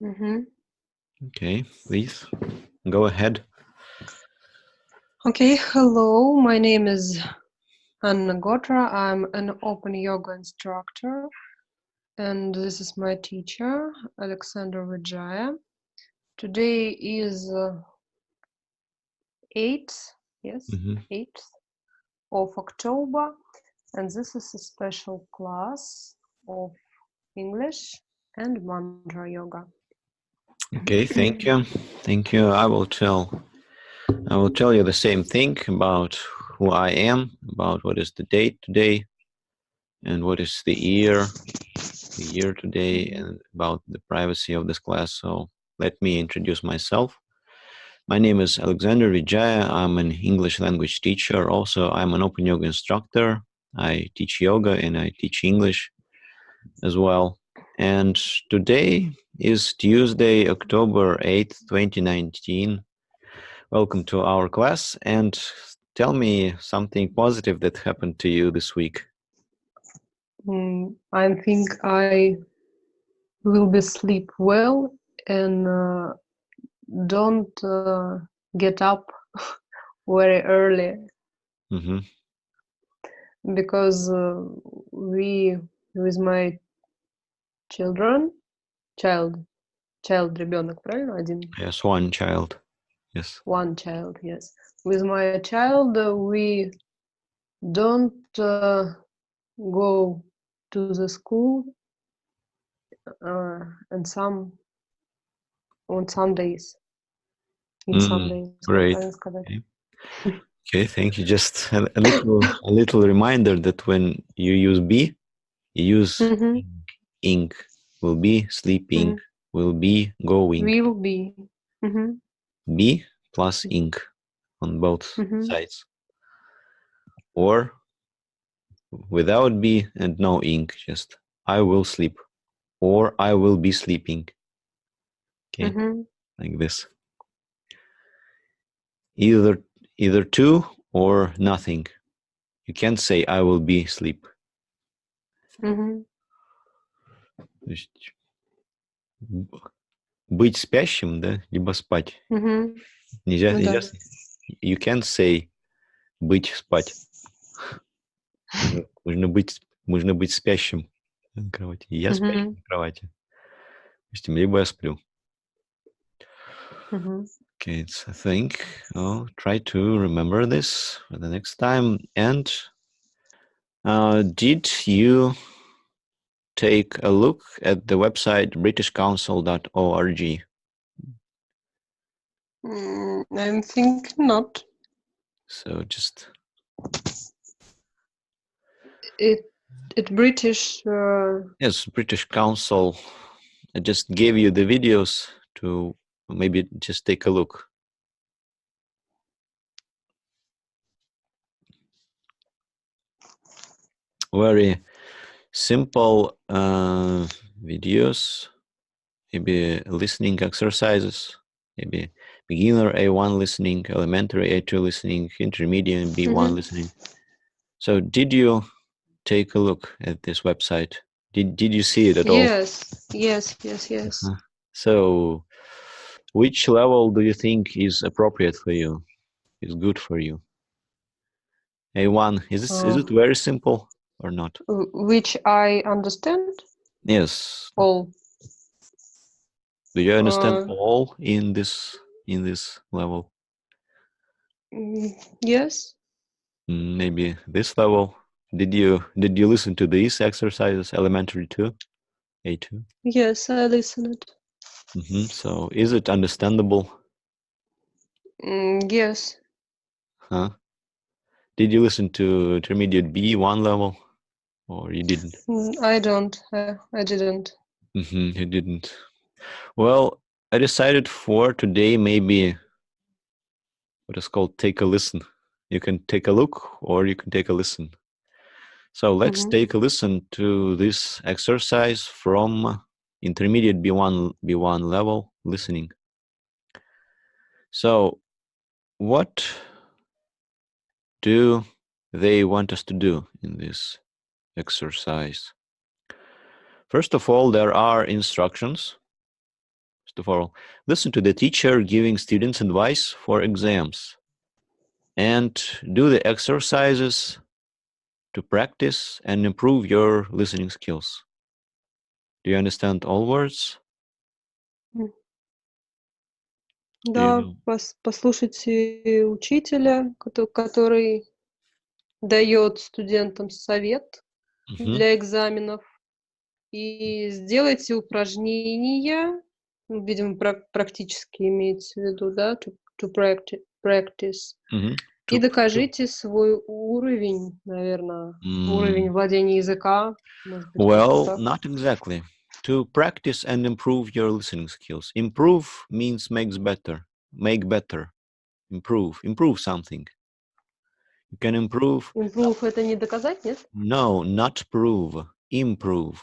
Mm-hmm. Okay, please go ahead. Okay, hello, my name is Anna Gotra. I'm an open yoga instructor, and this is my teacher, Alexander Vijaya. Today is 8th, yes, Mm-hmm. 8th of October, and this is a special class of English and mantra yoga. Okay, thank you. Thank you. I will tell you the same thing about who I am, about what is the date today, and what is the year today, Mhm. and about the privacy of this class. So let me introduce myself. My name is Alexander Vijaya. I'm an English language teacher. Also, I'm an open yoga instructor. I teach yoga and I teach English as well. And today is Tuesday, October 8th, 2019. Welcome to our class, and tell me something positive that happened to you this week. I think I will be sleep well and don't get up very early Mm-hmm. because we with my children child ребенок, правильно? Один. Yes, one child. Yes. One child, yes. With my child, we don't go to the school and on some days. In some days, как Great. правильно сказать? Okay. Okay, thank you. Just a little reminder that when you use be, you use Mm-hmm. ing. Will be sleeping, will be going. Will be. Mm-hmm. Be plus ing on both Mm-hmm. sides. Or without be and no ing, just I will sleep. Or I will be sleeping. Okay, Mm-hmm. like this. Either two or nothing. You can't say I will be sleep. Mm-hmm. То есть быть спящим, да, либо спать. Mm-hmm. Нельзя, Ну нельзя. да. You can't say быть спать. Можно быть спящим на кровати. Я спящий Mm-hmm. на кровати. Допустим, либо я сплю. Mm-hmm. Okay, it's a thing. I'll try to remember this for the next time. And did you take a look at the website britishcouncil.org? I think not. So just It British. yes, British Council. I just gave you the videos to maybe just take a look. Very simple videos, maybe listening exercises, maybe beginner A1 listening, elementary A2 listening, intermediate B1 Mm-hmm. listening. So did you take a look at this website? Did you see it at all? Yes. Uh-huh. So which level do you think is appropriate for you, is good for you? A1, is it very simple or not? Which I understand Yes. all. Do you understand Uh, all in this level? yes. Maybe this level. Did you listen to these exercises elementary too? A2? Yes, I listened. So is it understandable? Yes. Huh? Did you listen to intermediate B1 level or you didn't? I don't. I didn't. You didn't. Well, I decided for today maybe what is called take a listen. You can take a look or you can take a listen. So let's Mm-hmm. take a listen to this exercise from intermediate B1 level listening. So what do they want us to do in this exercise? First of all, there are instructions. First of all, listen to the teacher giving students advice for exams and do the exercises to practice and improve your listening skills. Do you understand all words? Да, послушайте учителя, который дает студентам совет для экзаменов, и сделайте упражнения, видимо, практически имеется в виду, да, to practice, и докажите свой уровень, наверное, уровень владения языка, может быть, Well, not exactly. To practice and improve your listening skills. Improve means make better, improve something. You can improve. Improve это не доказать, нет? No, not prove, improve.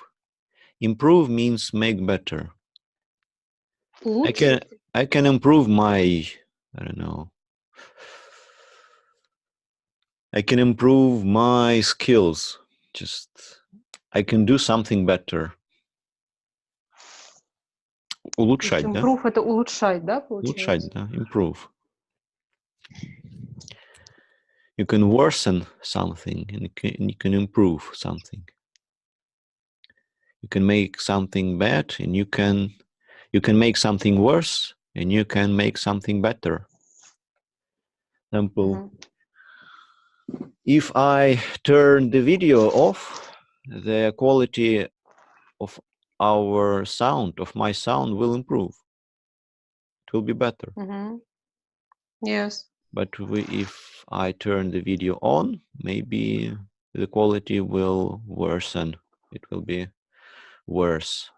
Improve means make better. Улучшить? I can improve my, I don't know. I can improve my skills. Just, I can do something better. Улучшать, да? Improve это улучшать, да, получается? Улучшать, да, improve. You can worsen something and you can improve something. You can make something bad and you can make something worse and you can make something better. Example, if I turn the video off, the quality of our sound, of my sound, will improve. It will be better. Yes. But if I turn the video on, maybe the quality will worsen. It will be worse.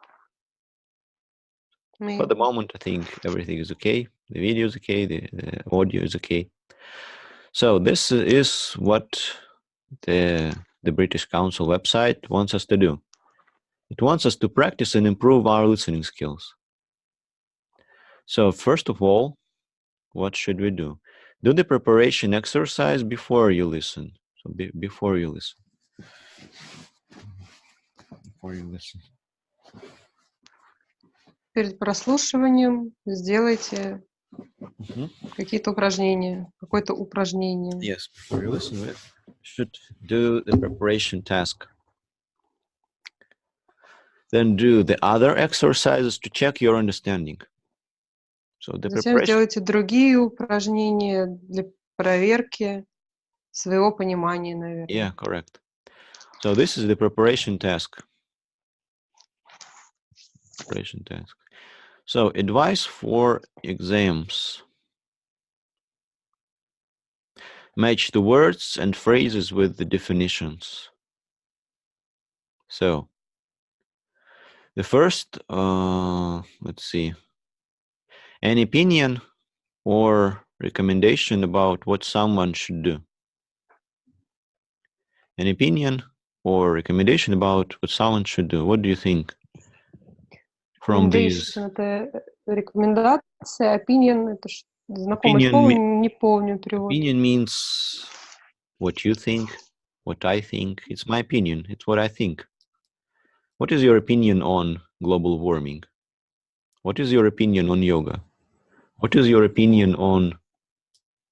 Maybe. For the moment, I think everything is okay. The video is okay. The audio is okay. So this is what the British Council website wants us to do. It wants us to practice and improve our listening skills. So first of all, what should we do? Do the preparation exercise before you listen. So before you listen. Before you listen. Перед прослушиванием сделайте какие-то упражнения, какое-то упражнение. Yes, before you listen, we should do the preparation task. Then do the other exercises to check your understanding. So the Затем preparation. сделайте другие упражнения для проверки своего понимания, наверное. Yeah, correct. So this is the preparation task. Preparation task. So advice for exams. Match the words and phrases with the definitions. So the first, let's see, an opinion or recommendation about what someone should do. An opinion or recommendation about what someone should do. What do you think? From these. Это рекомендация, opinion, это знакомое слово, не помню перевод. Opinion means what you think, what I think. It's my opinion. It's what I think. What is your opinion on global warming? What is your opinion on yoga? What is your opinion on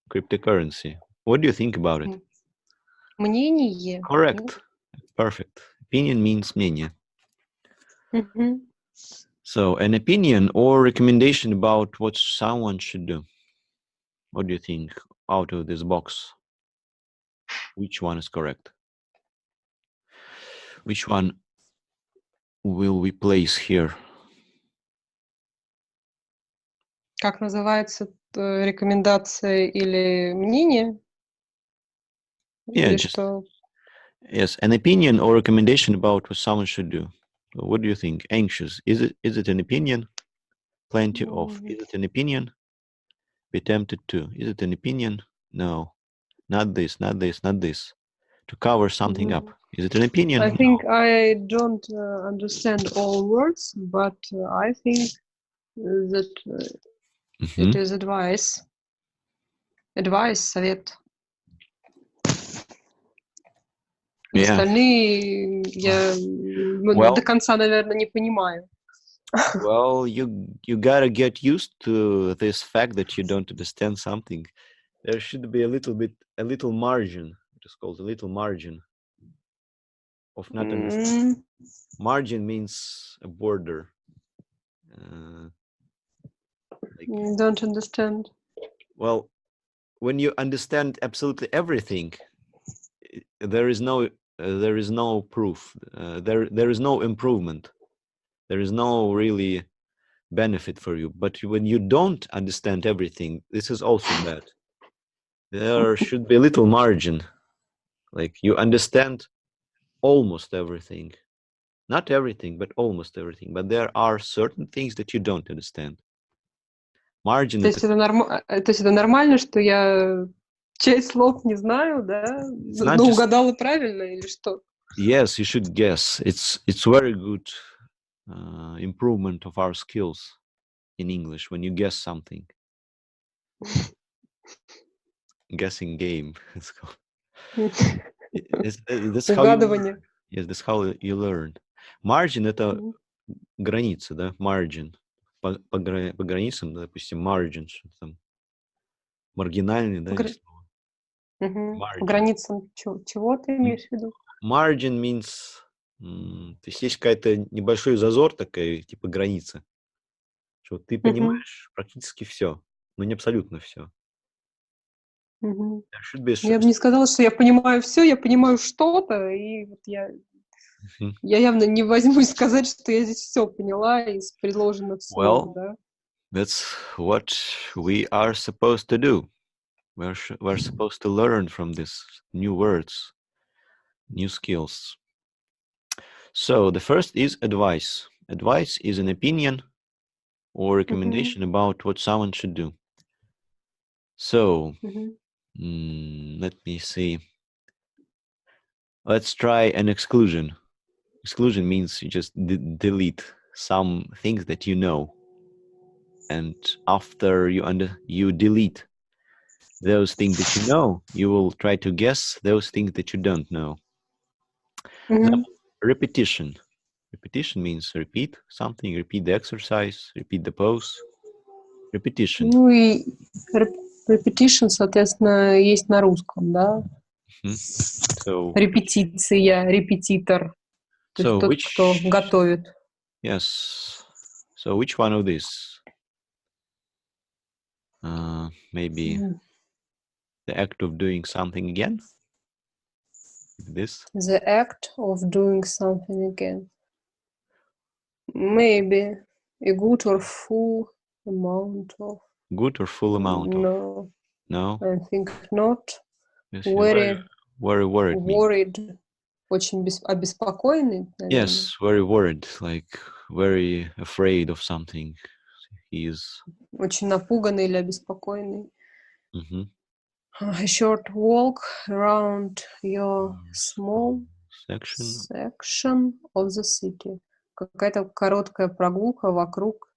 cryptocurrency? What do you think about it? Мнение. Correct. Perfect. Opinion means мнение. So an opinion or recommendation about what someone should do. What do you think out of this box? Which one is correct? Which one will we place here? Как называется рекомендация или мнение? Yeah, или just, что? Yes, an opinion or recommendation about what someone should do. What do you think? Anxious. Is it an opinion? Plenty of. Is it an opinion? Be tempted to. Is it an opinion? No. Not this, not this, not this. To cover something up. Is it an opinion? I think I don't understand all words, but I think that it is advice. Advice, совет. Yeah. Остальные я до конца, наверное, не понимаю. Well, you gotta get used to this fact that you don't understand something. There should be a little margin. It is called a little margin of not understanding. Mm, Margin means a border. Uh, like, don't understand. well, when you understand absolutely everything, there is no proof. There is no improvement. There is no really benefit for you. But when you don't understand everything, this is also bad. There should be a little margin. Like you understand almost everything. Not everything, but almost everything. But there are certain things that you don't understand. Margin То это... есть это нормально, что я часть слов не знаю, да? It's not Но just... угадала правильно или что? Yes, you should guess. It's very good improvement of our skills in English when you guess something. Guessing game. It's called. That's how you learn. Угадывание. Yes, that's how you learn. Margin это граница, да? Margin. По границам, допустим, margin, что там маргинальный, да, или слово. По Margin. границам чего ты имеешь в виду? Margin means, то есть какая-то небольшой зазор такая, типа граница, что ты понимаешь практически все, но не абсолютно все. There should be Я бы не сказала, что я понимаю все, я понимаю что-то, и вот я явно не возьмусь сказать, что я здесь все поняла из предложенных слов, Well, да? that's what we are supposed to do. We're supposed to learn from these new words, new skills. So the first is advice. Advice is an opinion or recommendation about what someone should do. So let me see. Let's try an exclusion. Exclusion means you just delete some things that you know, and after you delete those things that you know, you will try to guess those things that you don't know. Example, repetition. Repetition means repeat something, repeat the exercise, repeat the pose. Repetition. Ну и repetition, соответственно, есть на русском, да? So, Репетиция, репетитор. То есть тот, кто готовит. Yes. So which one of these? Maybe the act of doing something again? This? The act of doing something again. Maybe a good or full amount of. Good or full amount of? No. No? I think not. Yes, Very worried. Очень обеспокоенный, наверное. Yes, very worried, like very afraid of something. He is... Очень напуганный или обеспокоенный. A short walk around your small section of the city. Какая-то короткая прогулка вокруг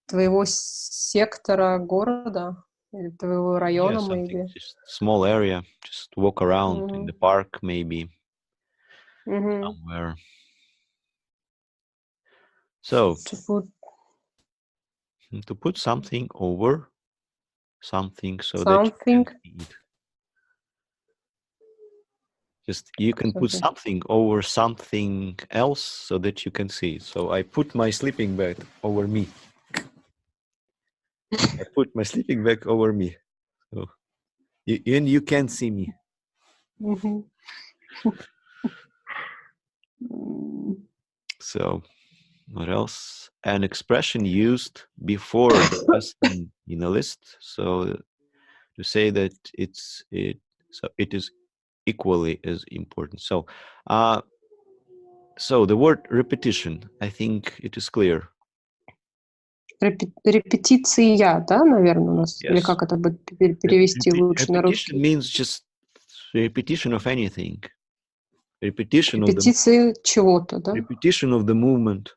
твоего сектора города или твоего района, maybe. Just small area, just walk around in the park, maybe somewhere. So to put something over something so that you can see it. Just you can put something over something else so that you can see it. So I put my sleeping bag over me. I put my sleeping bag over me. So you can't see me. So what else? An expression used before the person in a list. So to say that it is equally as important. So so the word repetition, I think it is clear. Репетиция, да, наверное, у нас? Yes. Или как это будет перевести лучше на русский? Repetition means just repetition of anything. Репетиция чего-то, да? Repetition of the movement.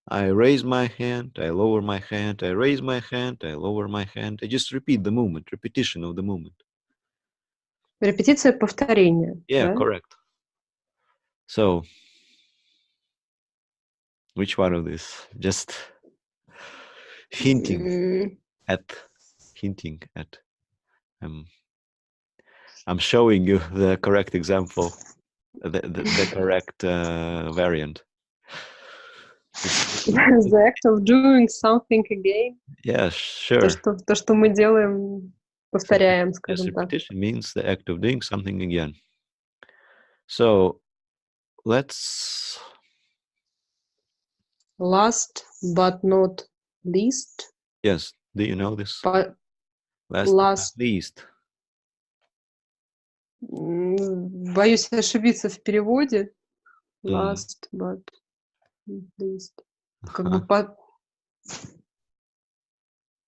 I raise my hand, I lower my hand, I raise my hand, I lower my hand. I just repeat the movement, repetition of the movement. Репетиция повторения. Yeah, да? correct. So Which one of this? Just hinting at. I'm showing you the correct example, the correct variant. The act of doing something again. Yeah, sure. То, что мы делаем, повторяем, Yes, скажем так. repetition means the act of doing something again. So let's. Last but not least. Yes, do you know this? Last but not least. Боюсь ошибиться в переводе. Last but not least. Как бы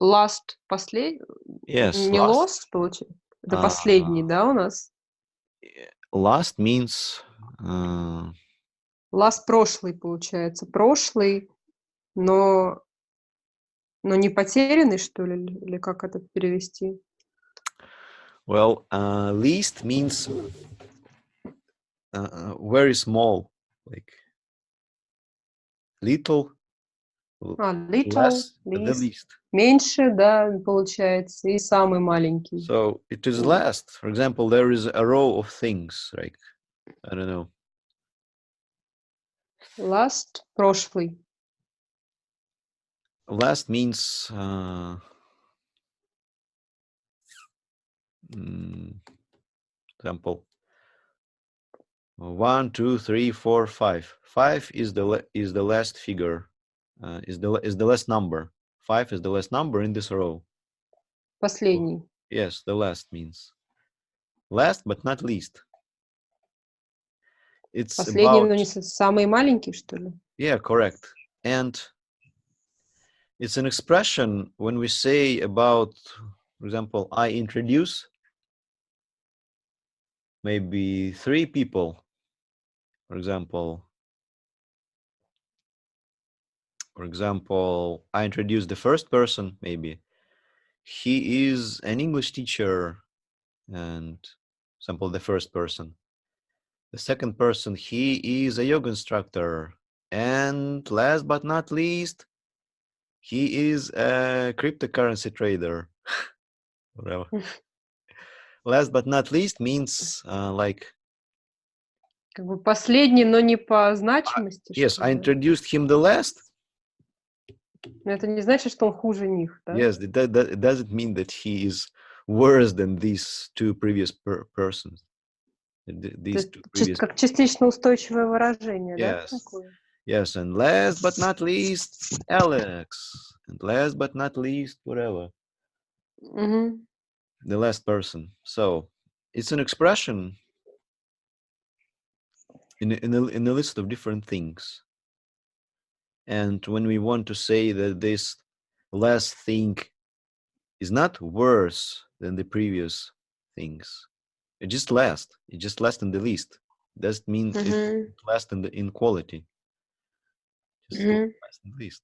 last последний. Yes, не lost, получается. Это последний, да, у нас? Last means... Last прошлый, получается. Прошлый, но не потерянный, что ли? Или как это перевести? Well, least means very small, like little, less, the least. Меньше, да, получается, и самый маленький. So it is last. For example, there is a row of things, like, I don't know. Last, прошлый. Last means example 1, 2, 3, 4, 5. 5 is the last figure, is the last number. 5 is the last number in this row. Последний. So, yes, the last means last but not least. It's последний, about... но не самый маленький, что ли? Yeah, correct. And it's an expression when we say about, for example, I introduce maybe 3 people. For example, I introduce the first person, maybe. He is an English teacher, and for example, the first person. The second person, he is a yoga instructor. And last but not least, he is a cryptocurrency trader. Whatever. Last but not least means like... Как бы последний, но не по значимости. Yes, I introduced him the last. Но это не значит, что он хуже них, да? Yes, it doesn't mean that he is worse than these 2 previous persons. These 2 previous... Как частично устойчивое выражение, yes. Да? Такое? Yes, and last but not least, Alex. And last but not least, whatever. The last person. So it's an expression in a list of different things. And when we want to say that this last thing is not worse than the previous things, it just last in the list. Doesn't mean it last in quality. Just last in the list.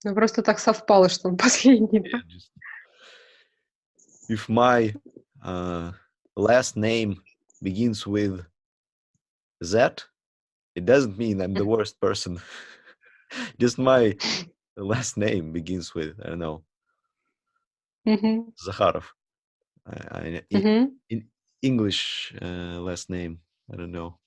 Ну просто так совпало, что он последний. Yeah, just... If my last name begins with Z, it doesn't mean I'm the worst person. Just my last name begins with, I don't know, Zakharov. In English last name, I don't know.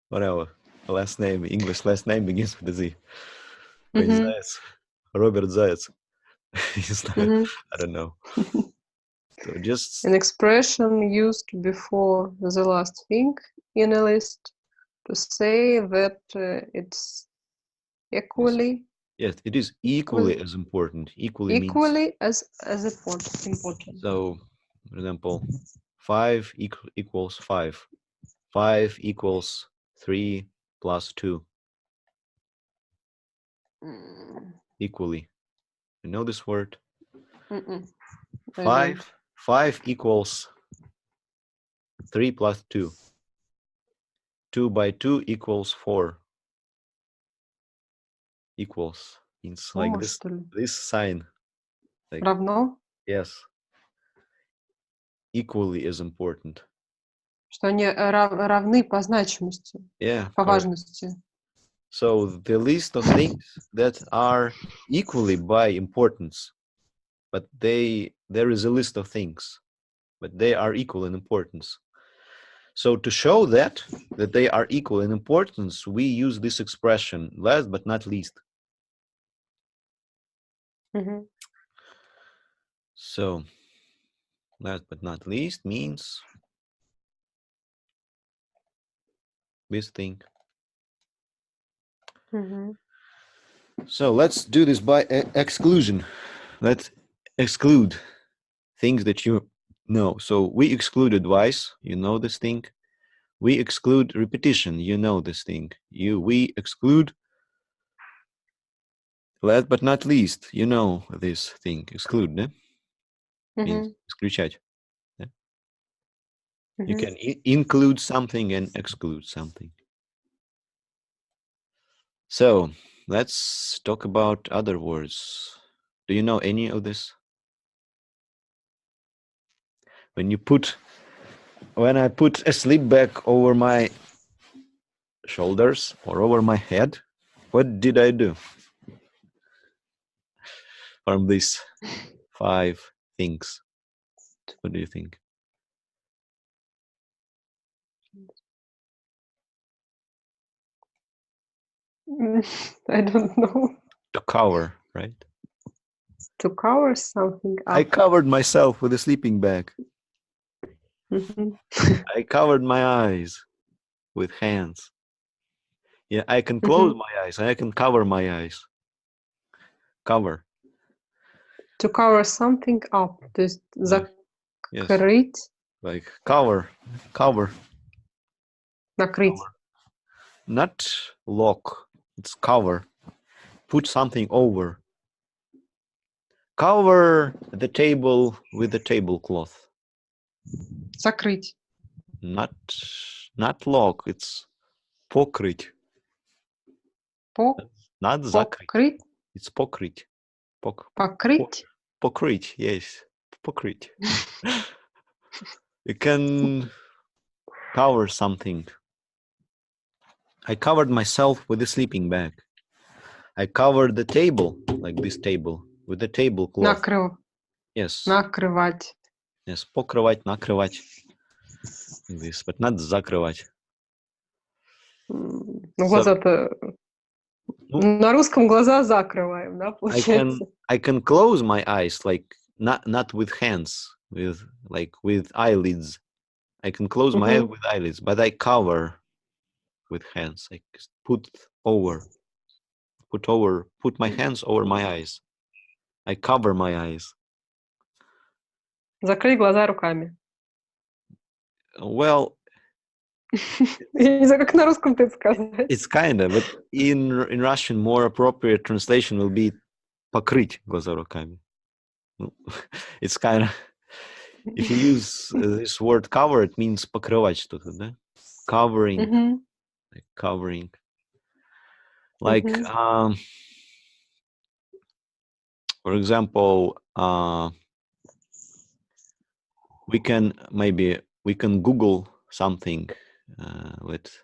Whatever. Last name, English last name begins with a Z. Zayats. Robert Zayats. I don't know. So just an expression used before the last thing in a list to say that it's equally... Yes, it is equally as important. Equally means... as important. So, for example, 5 equals 5. 5 equals 3 plus 2. Equally. You know this word? 5 equals 3 plus 2. 2 by 2 equals 4. Equals means like this sign. Like, равно? Yes. Equally as important. Что они равны по значимости, Yeah, по correct. важности. So the list of things that are equally by importance, but there is a list of things, but they are equal in importance. So to show that they are equal in importance, we use this expression, last but not least. Мгм. So last but not least means this thing. Мгм. So let's do this by exclusion. Let's exclude things that you know. So we exclude advice, you know this thing. We exclude repetition, you know this thing. We exclude last but not least, you know this thing. Exclude, да? Means Мгм. исключать. Да? You Мгм. can include something and exclude something. So let's talk about other words. Do you know any of this? When I put a sleep bag over my shoulders or over my head, what did I do from these 5 things? What do you think? I don't know. To cover, right? To cover something I up. covered myself with a sleeping bag. Мгм. I covered my eyes with hands. Yeah, I can close Мгм. my eyes and I can cover my eyes. Cover. To cover something up. То есть Yes. Yes. закрыть, Like cover. накрыть. Not lock. It's cover. Put something over. Cover the table with a tablecloth. Закрыть. Not lock. It's покрыть. Not закрыть. Покрыть. It's покрыть. Покрыть. Покрыть. Yes. Покрыть. You can cover something. I covered myself with a sleeping bag. I covered the table, like this table, with a tablecloth. Yes. Накрывать. Yes. Покрывать, накрывать. This, but not закрывать. Ну, глаза-то... На русском глаза закрываем, да, получается? I can close my eyes, like not with hands, with eyelids. I can close my eyes with eyelids, but I cover with hands. I put my hands over my eyes. I cover my eyes. Закрыть глаза руками. Well, Я не знаю, как на русском это сказать. it's kinda, but in Russian, more appropriate translation will be покрыть глаза руками. It's kinda, if you use this word cover, it means покрывать что-то, да? Covering, like covering. Like, for example, we can Google something with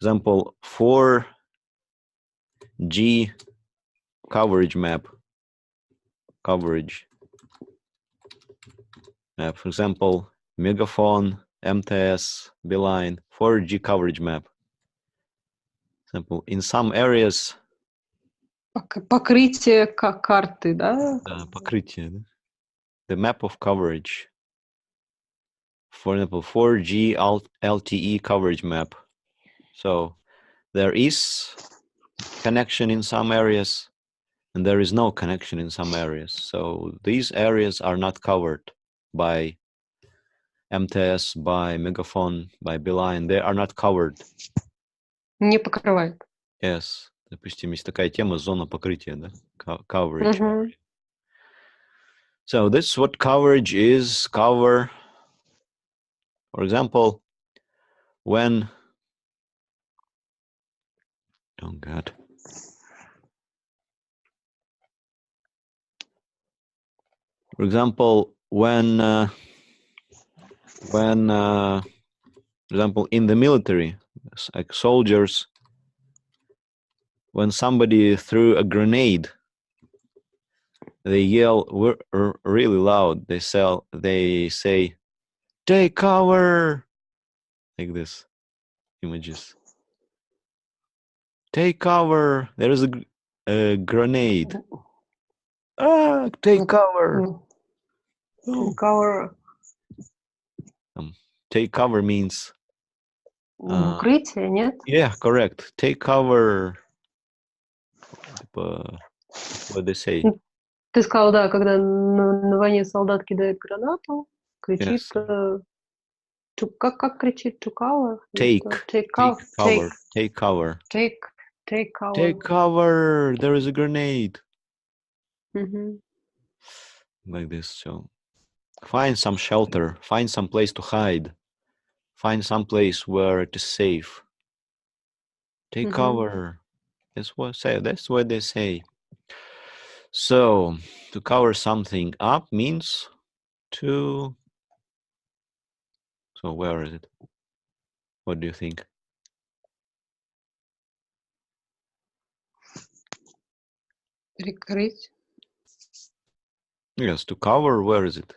example 4G coverage map. For example, Megaphone, MTS, Beeline, 4G coverage map. Example, in some areas. Покрытие карты, да? Покрытие, да? The map of coverage. For example, 4G LTE coverage map. So there is connection in some areas and there is no connection in some areas. So these areas are not covered by MTS, by Megaphone, by Beeline. They are not covered. Не покрывает. Yes. Допустим, есть такая тема зона покрытия, да? Coverage. So this is what coverage is. Cover. For example, when oh God. For example, when For example, in the military, like soldiers, when somebody threw a grenade, they yell really loud. They say, "Take cover!" Like this. Images. Take cover! There is a grenade. Ah, take cover! Take cover. Take cover means. Укрытие, нет? Yeah, correct. Take cover. What they say. Ты сказал, да, когда на войне солдат кидает гранату, кричит, Yes. как кричит? To cover? Take cover. Take cover. Take cover. Take cover. There is a grenade. Like this. So find some shelter. Find some place to hide. Find some place where it is safe. Take cover. That's what they say. So to cover something up means to. So where is it? What do you think? Прикрыть. Yes, to cover. Where is it?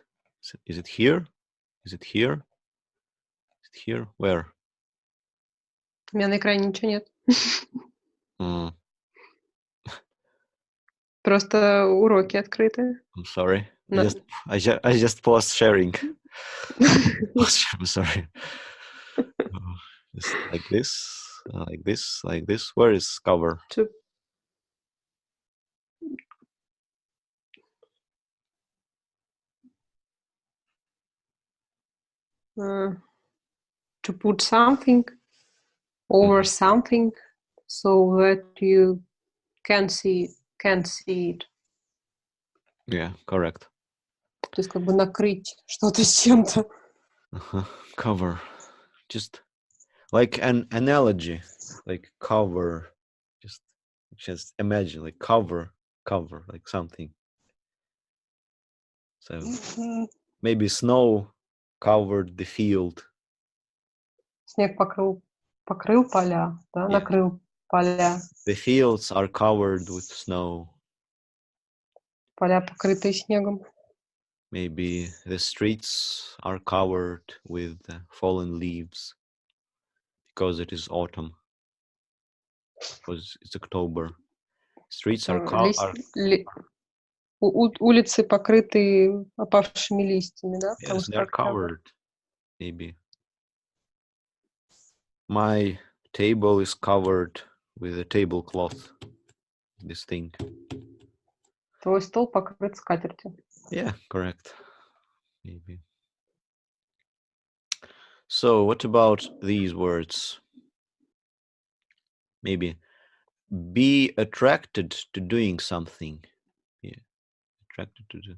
Is it here? Is it here? Is it here? Where? У меня на экране ничего нет. Просто уроки открыты. I'm sorry. I just paused sharing. I'm sorry. Just like this, like this, like this. Where is cover? To put something over something so that you can't see it. Yeah, correct. То есть как бы накрыть что-то с чем-то. Cover. Just like an analogy, like cover. Just imagine, like cover, like something. So maybe snow covered the field. Снег покрыл поля, да? Yeah. Накрыл поля. The fields are covered with snow. Поля покрытые снегом. Maybe the streets are covered with fallen leaves because it is autumn. Because it's October. Streets are улицы покрыты опавшими листьями, да? Yes, they're covered. Maybe. My table is covered with a tablecloth. This thing. Твой стол покрыт скатертью. Yeah, correct. Maybe. So what about these words? Maybe be attracted to doing something. Yeah, attracted to do.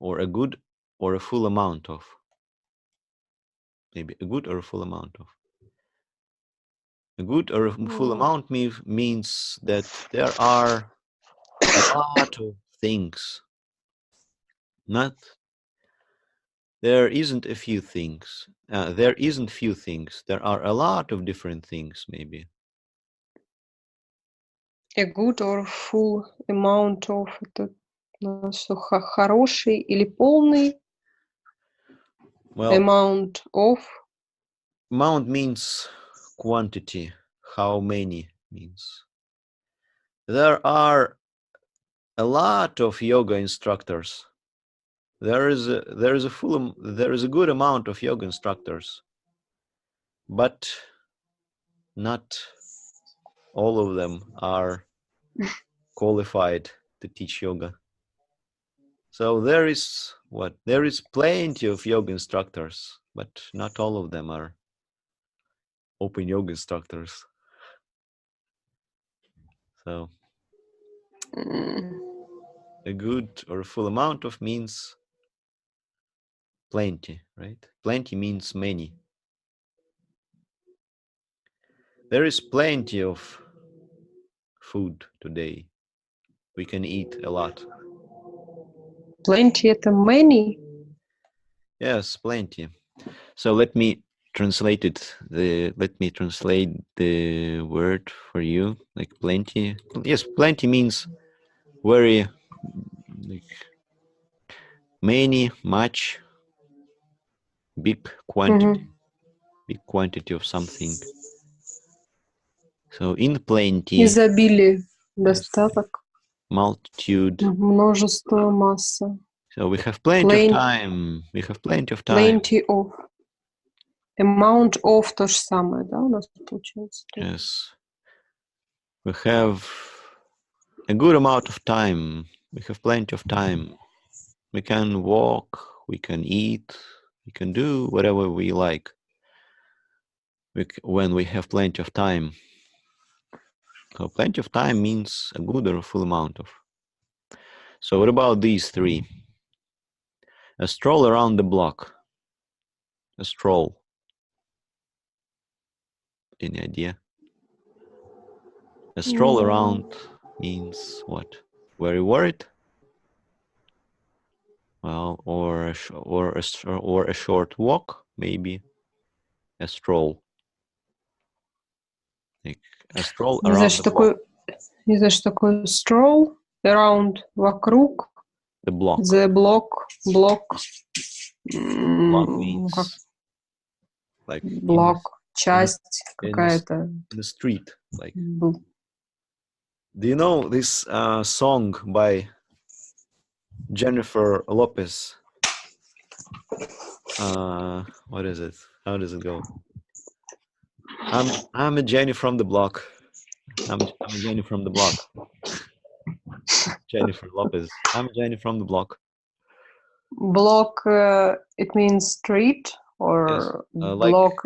Or a good or a full amount of. Maybe a good or a full amount of. A good or a full amount means that there are a lot of things. There isn't a few things. There isn't few things. There are a lot of different things, maybe. A good or full amount of. Это что, хороший или полный? Well, amount of. Amount means quantity. How many means. There are a lot of yoga instructors. There is a good amount of yoga instructors, but not all of them are qualified to teach yoga. So there is plenty of yoga instructors, but not all of them are open yoga instructors. So a good or a full amount of means plenty, right? Plenty means many. There is plenty of food today. We can eat a lot. Plenty это many? Yes, plenty. So let me translated let me translate the word for you, like plenty. Yes, plenty means very, like, many, much, big quantity, big quantity of something. So in plenty, Изобилие, yes, достаток, multitude. множество, масса. So we have plenty of time. We have plenty of time. Plenty of. Amount of то же самое, да, у нас получается? Yes. We have a good amount of time. We have plenty of time. We can walk, we can eat, we can do whatever we like when we have plenty of time. So plenty of time means a good or a full amount of. So what about these three? A stroll around the block. A stroll. Any idea? A stroll around means what? Very worried? Well, or a short walk, maybe. A stroll. Like a stroll around the block. Не знаю, что такое stroll around, вокруг. The block. The block. Block means like block, часть какая-то. In the street, like. Do you know this song by Jennifer Lopez? What is it? How does it go? I'm a Jenny from the block. I'm a Jenny from the block. Jennifer Lopez. I'm a Jenny from the block. Block, it means street, or yes, block.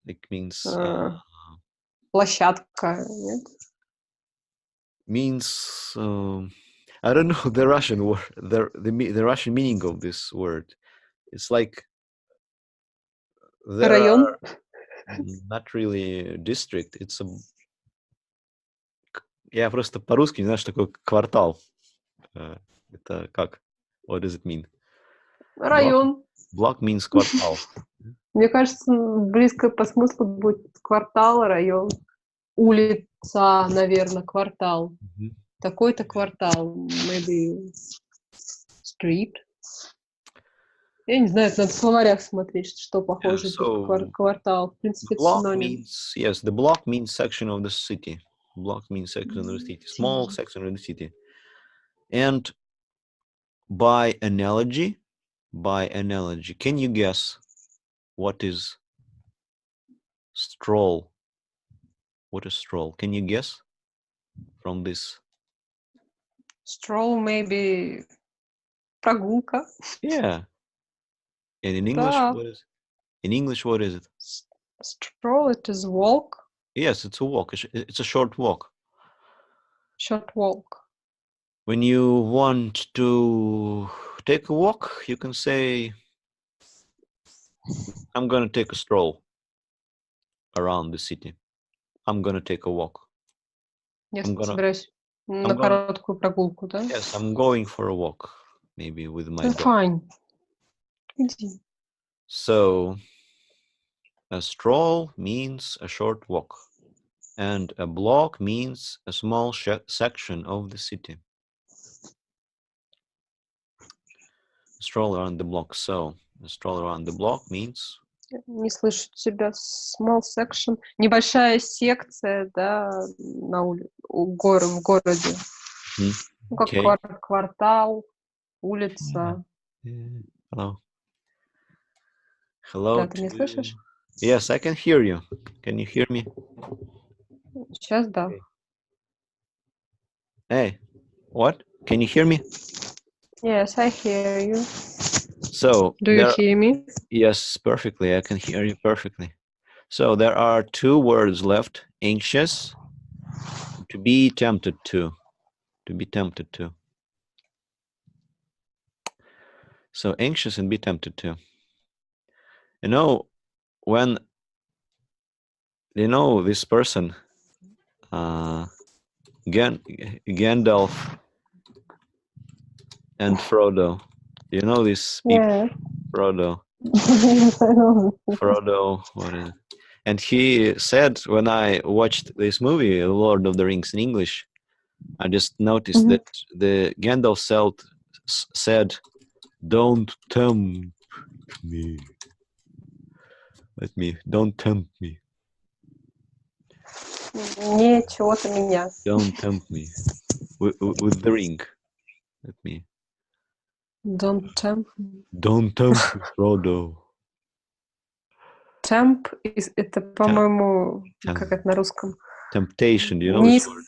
It means площадка, нет? Means I don't know the Russian word, the Russian meaning of this word. It's like район. Not really district. It's a. Я просто по-русски не знаю, что такое квартал. Это как? What does it mean? Район. Block means квартал. Мне кажется, близко по смыслу будет квартал, район. Улица, наверное, квартал. Такой-то квартал. Maybe street. Я не знаю, надо в словарях смотреть, что похоже на квартал. В принципе, это синоним. Yes, the block means section of the city. Block means section of the city. Small section of the city. And by analogy, can you guess what is stroll? What is stroll? Can you guess from this? Stroll, maybe прогулка. Yeah. And in English, what is it? Stroll, it is walk. Yes, it's a walk. It's a short walk. Short walk. When you want to take a walk, you can say, I'm going to take a stroll around the city. I'm going to take a walk. Я собираюсь на короткую прогулку, да? Yes, I'm going for a walk, maybe with my dog. Fine. So, a stroll means a short walk, and a block means a small section of the city. Stroll around the block. So, a stroll around the block means... Не слышу тебя. Small section. Небольшая секция, да, на улице, в городе. Ну, как квартал, улица. Hello. Hello. Да, ты меня слышишь? Yes, I can hear you. Can you hear me? Сейчас, да. Hey, what? Can you hear me? Yes, I hear you. So, do you hear me? Yes, perfectly. I can hear you perfectly. So there are two words left: anxious, to be tempted to. To be tempted to. So anxious and be tempted to. You know, when this person, Gandalf and Frodo, you know this people, Yeah. Frodo Yes, I know. Frodo. What is it? And he said when I watched this movie, Lord of the Rings in English, I just noticed Mhm. that the Gandalf said, "Don't tempt me. Don't tempt me. Не чего-то меня. Don't tempt me with the ring. Let me. Don't tempt me. Don't tempt me, Frodo. Temp это, по-моему, как Tempt. это на русском? Temptation. Do you know Не this ис- word?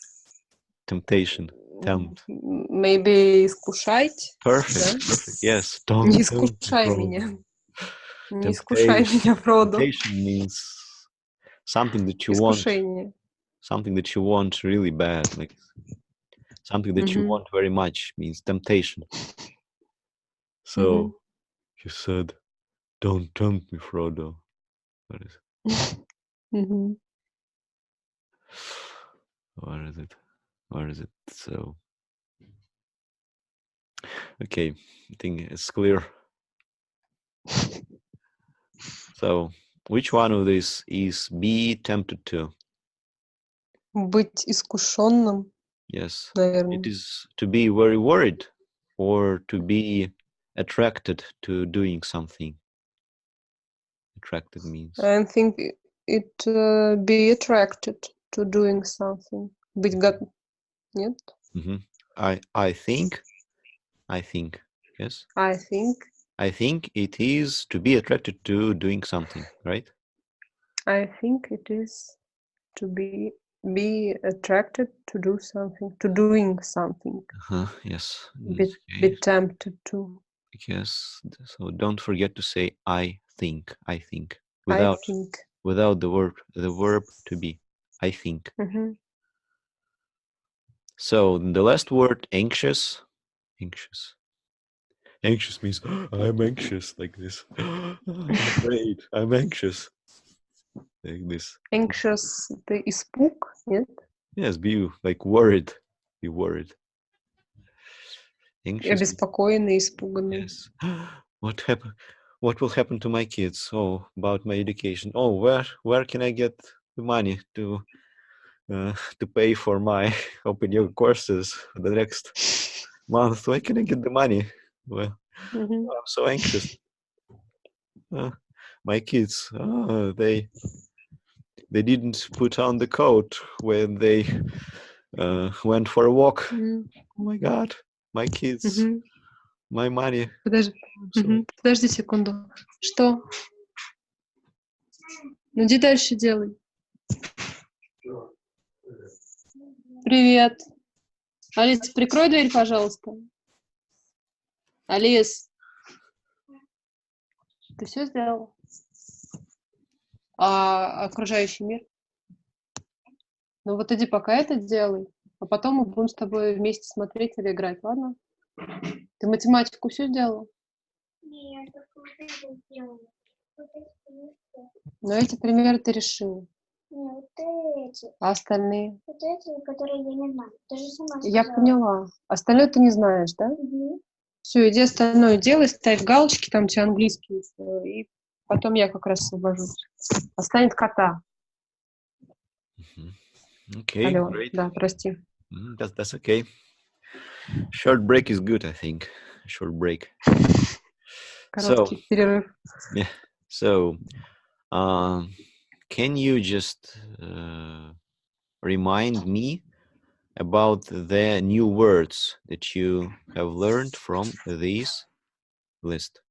Temptation. Tempt. Maybe искушать, Perfect. да? Perfect. Yes. Don't Не tempt me, искушай Frodo. меня. Не искушай Temptation. меня, Фродо. Temptation means something that you want, Искушение. really bad, like something that you Мгм. want very much means temptation. Мгм. So he said, "Don't tempt me, Frodo." What is it? Мгм. What is it? What is it? So okay, I think it's clear. So which one of these is be tempted to? Быть искушенным, Yes. It наверное. is to be very worried or to be attracted to doing something. Attracted means. I think it be attracted to doing something. Быть Нет? Mhm. I think, yes. I think. I think it is to be attracted to doing something, right? I think it is to be attracted to do something, to doing something. Yes. In Be, this be case, tempted to. yes. So don't forget to say I think. I think I without think. the verb to be. I think. Мгм. So the last word anxious. Anxious. Anxious means I'm anxious like this. I'm afraid. I'm anxious like this. Anxious это испуг, нет? Yes, be like worried. Be worried. Anxious means Обеспокоенный, испуганный. yes. What happened? What will happen to my kids? Oh, about my education. Oh, where can I get the money to pay for my open yoga courses for the next month? Where can I get the money? Well, Мгм. I'm so anxious. My kids, they didn't put on the coat when they went for a walk. Мгм. Oh my God, my kids, Мгм. my money. So Подожди секунду. Что? Ну иди дальше делай. Привет. Алис, прикрой дверь, пожалуйста. Алис, ты все сделала? А окружающий мир? Ну вот иди пока это делай, а потом мы будем с тобой вместе смотреть или играть, ладно? Ты математику все сделала? Нет, только вот это сделала. Вот эти не все. Но эти примеры ты решила. Нет, вот эти. А остальные? Вот эти, которые я не знаю. Ты же сама Я сказала. поняла. Остальное ты не знаешь, да? Мгм. Все, иди остальное делай, ставь галочки, там у тебя английский, и потом я как раз освобожусь. Останет кота. okay, Алло, great. да, прости. That's okay. Short break is good, I think. Short break. So Короткий перерыв. yeah. So can you just remind me about the new words that you have learned from this list?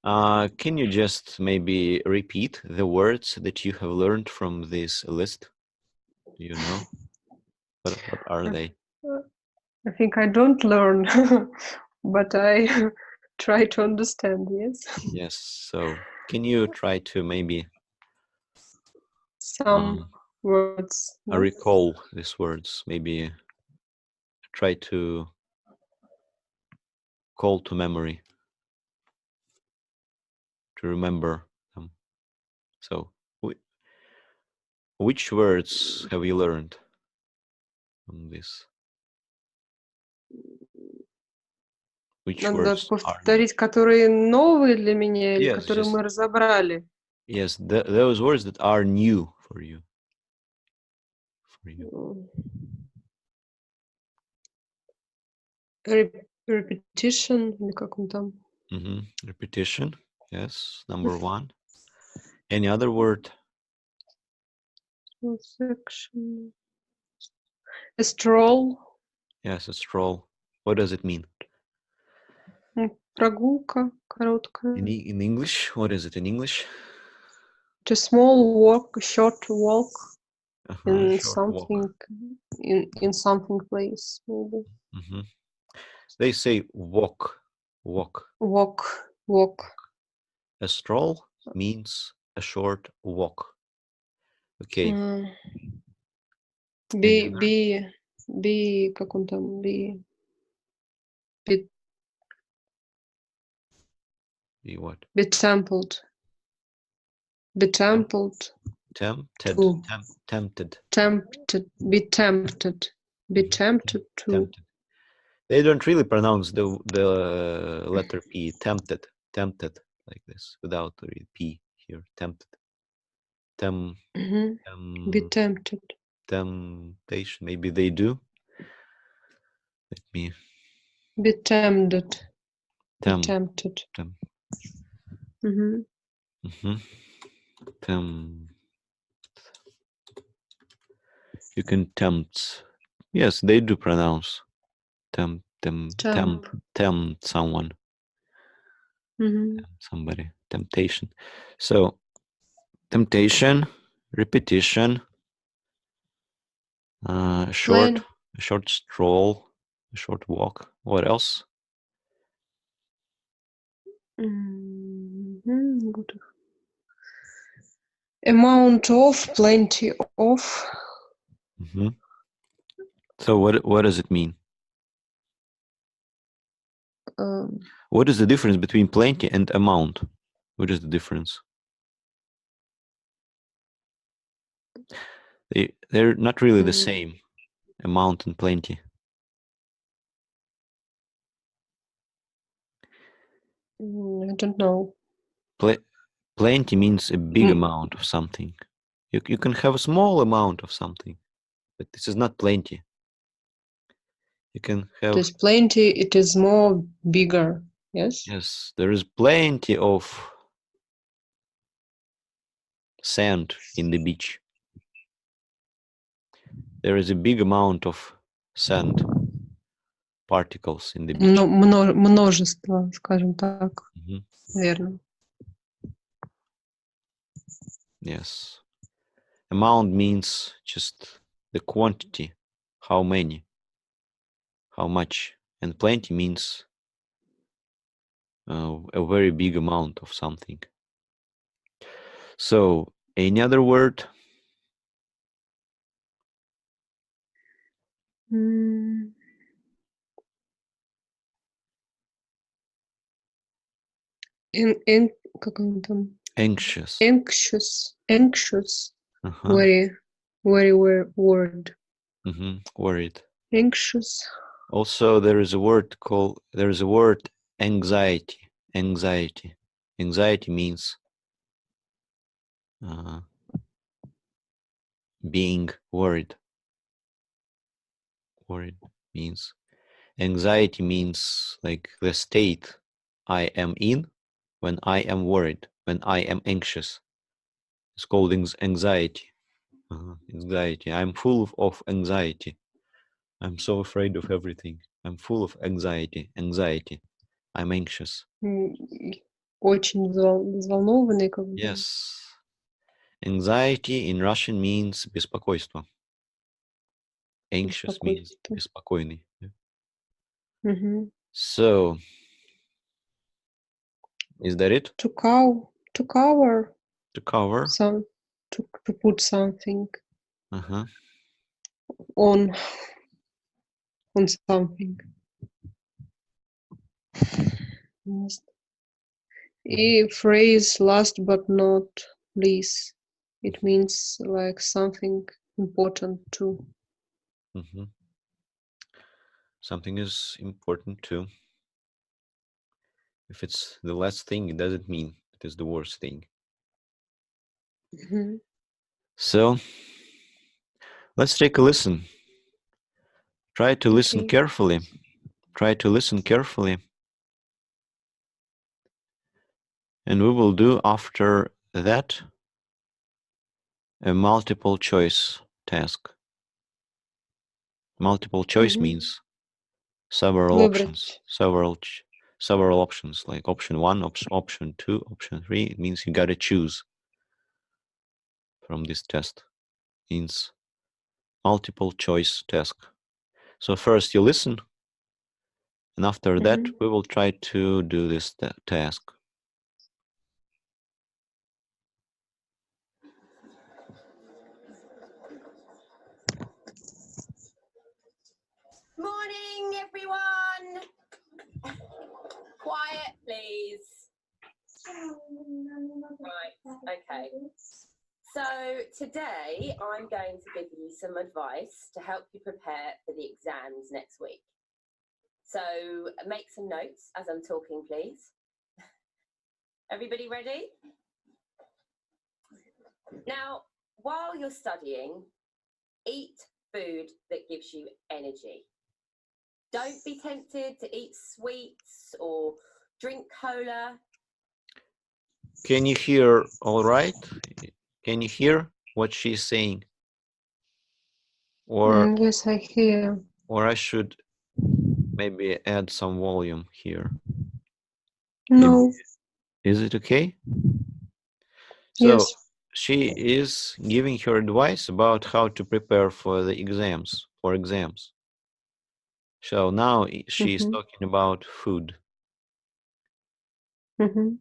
Can you just maybe repeat the words that you have learned from this list? Do you know? What are they? I think I don't learn, but I try to understand, yes? Yes. So can you try to maybe Some words. I recall these words? Maybe try to call to memory to remember them. So which words have you learned from this? Which Надо words are повторить, которые новые для меня или Yes, которые just- мы разобрали. yes, those words that are new for you. Repetition, или как он там? Repetition, yes, number one. Any other word? Section. A stroll. Yes, a stroll. What does it mean? Прогулка короткая. In English, what is it in English? A small walk, a short walk in Short something walk. in something place maybe. They say walk, walk. Walk. A stroll means a short walk. Okay. Be, как он там, be what? Be templed. Be templed. Tempted. Be tempted. Be tempted to. Tempted. They don't really pronounce the letter P. Tempted like this without the P here. Tempted. Be tempted. Temptation. Maybe they do. Let me. Be tempted. Be tempted. You can tempt. Yes, they do pronounce. Tempt someone. Somebody. Temptation. So, temptation, repetition, short stroll, a short walk. What else? Good. Amount of, plenty of. So what does it mean? What is the difference between plenty and amount? What is the difference? They're not really the same, amount and plenty. I don't know. Plenty means a big amount of something. You can have a small amount of something, but this is not plenty. You can have. There's plenty. It is more bigger. Yes. Yes, there is plenty of sand in the beach. There is a big amount of sand particles in the beach. Множество, скажем так. Верно. Yes. Amount means just the quantity, how many, how much. And plenty means a very big amount of something. So, any other word? Как он там? Anxious. Very word. Worried. Anxious. Also, there is a word anxiety. Anxiety means being worried. Worried means anxiety means like the state I am in when I am worried, when I am anxious. It's called anxiety. Anxiety. I'm full of anxiety. I'm so afraid of everything. I'm full of anxiety. I'm anxious. Очень взволнованный, как бы. Yes. Anxiety in Russian means беспокойство. Anxious means беспокойный. So, is that it? To cover. To cover. To put something on something. A phrase last but not least. It means like something important too. Something is important too. If it's the last thing, it doesn't mean it is the worst thing. Мгм. So let's take a listen. Try to listen Окей. carefully. Try to listen carefully. And we will do after that a multiple choice task. Multiple choice Мгм. means several options, Выбрать. several options, like option 1, option 2, option 3. It means you gotta choose from this test. Means multiple choice task. So first you listen, and after that Мгм. we will try to do this task. Morning, everyone. Quiet, please. Right, okay. So today I'm going to give you some advice to help you prepare for the exams next week. So make some notes as I'm talking, please. Everybody ready? Now, while you're studying, eat food that gives you energy. Don't be tempted to eat sweets or drink cola. Can you hear all right? Can you hear what she's saying? Or Yes, I hear. I should maybe add some volume here. No. Is it okay? So Yes. she is giving her advice about how to prepare for the exams, So now she is Мгм. talking about food. Мгм.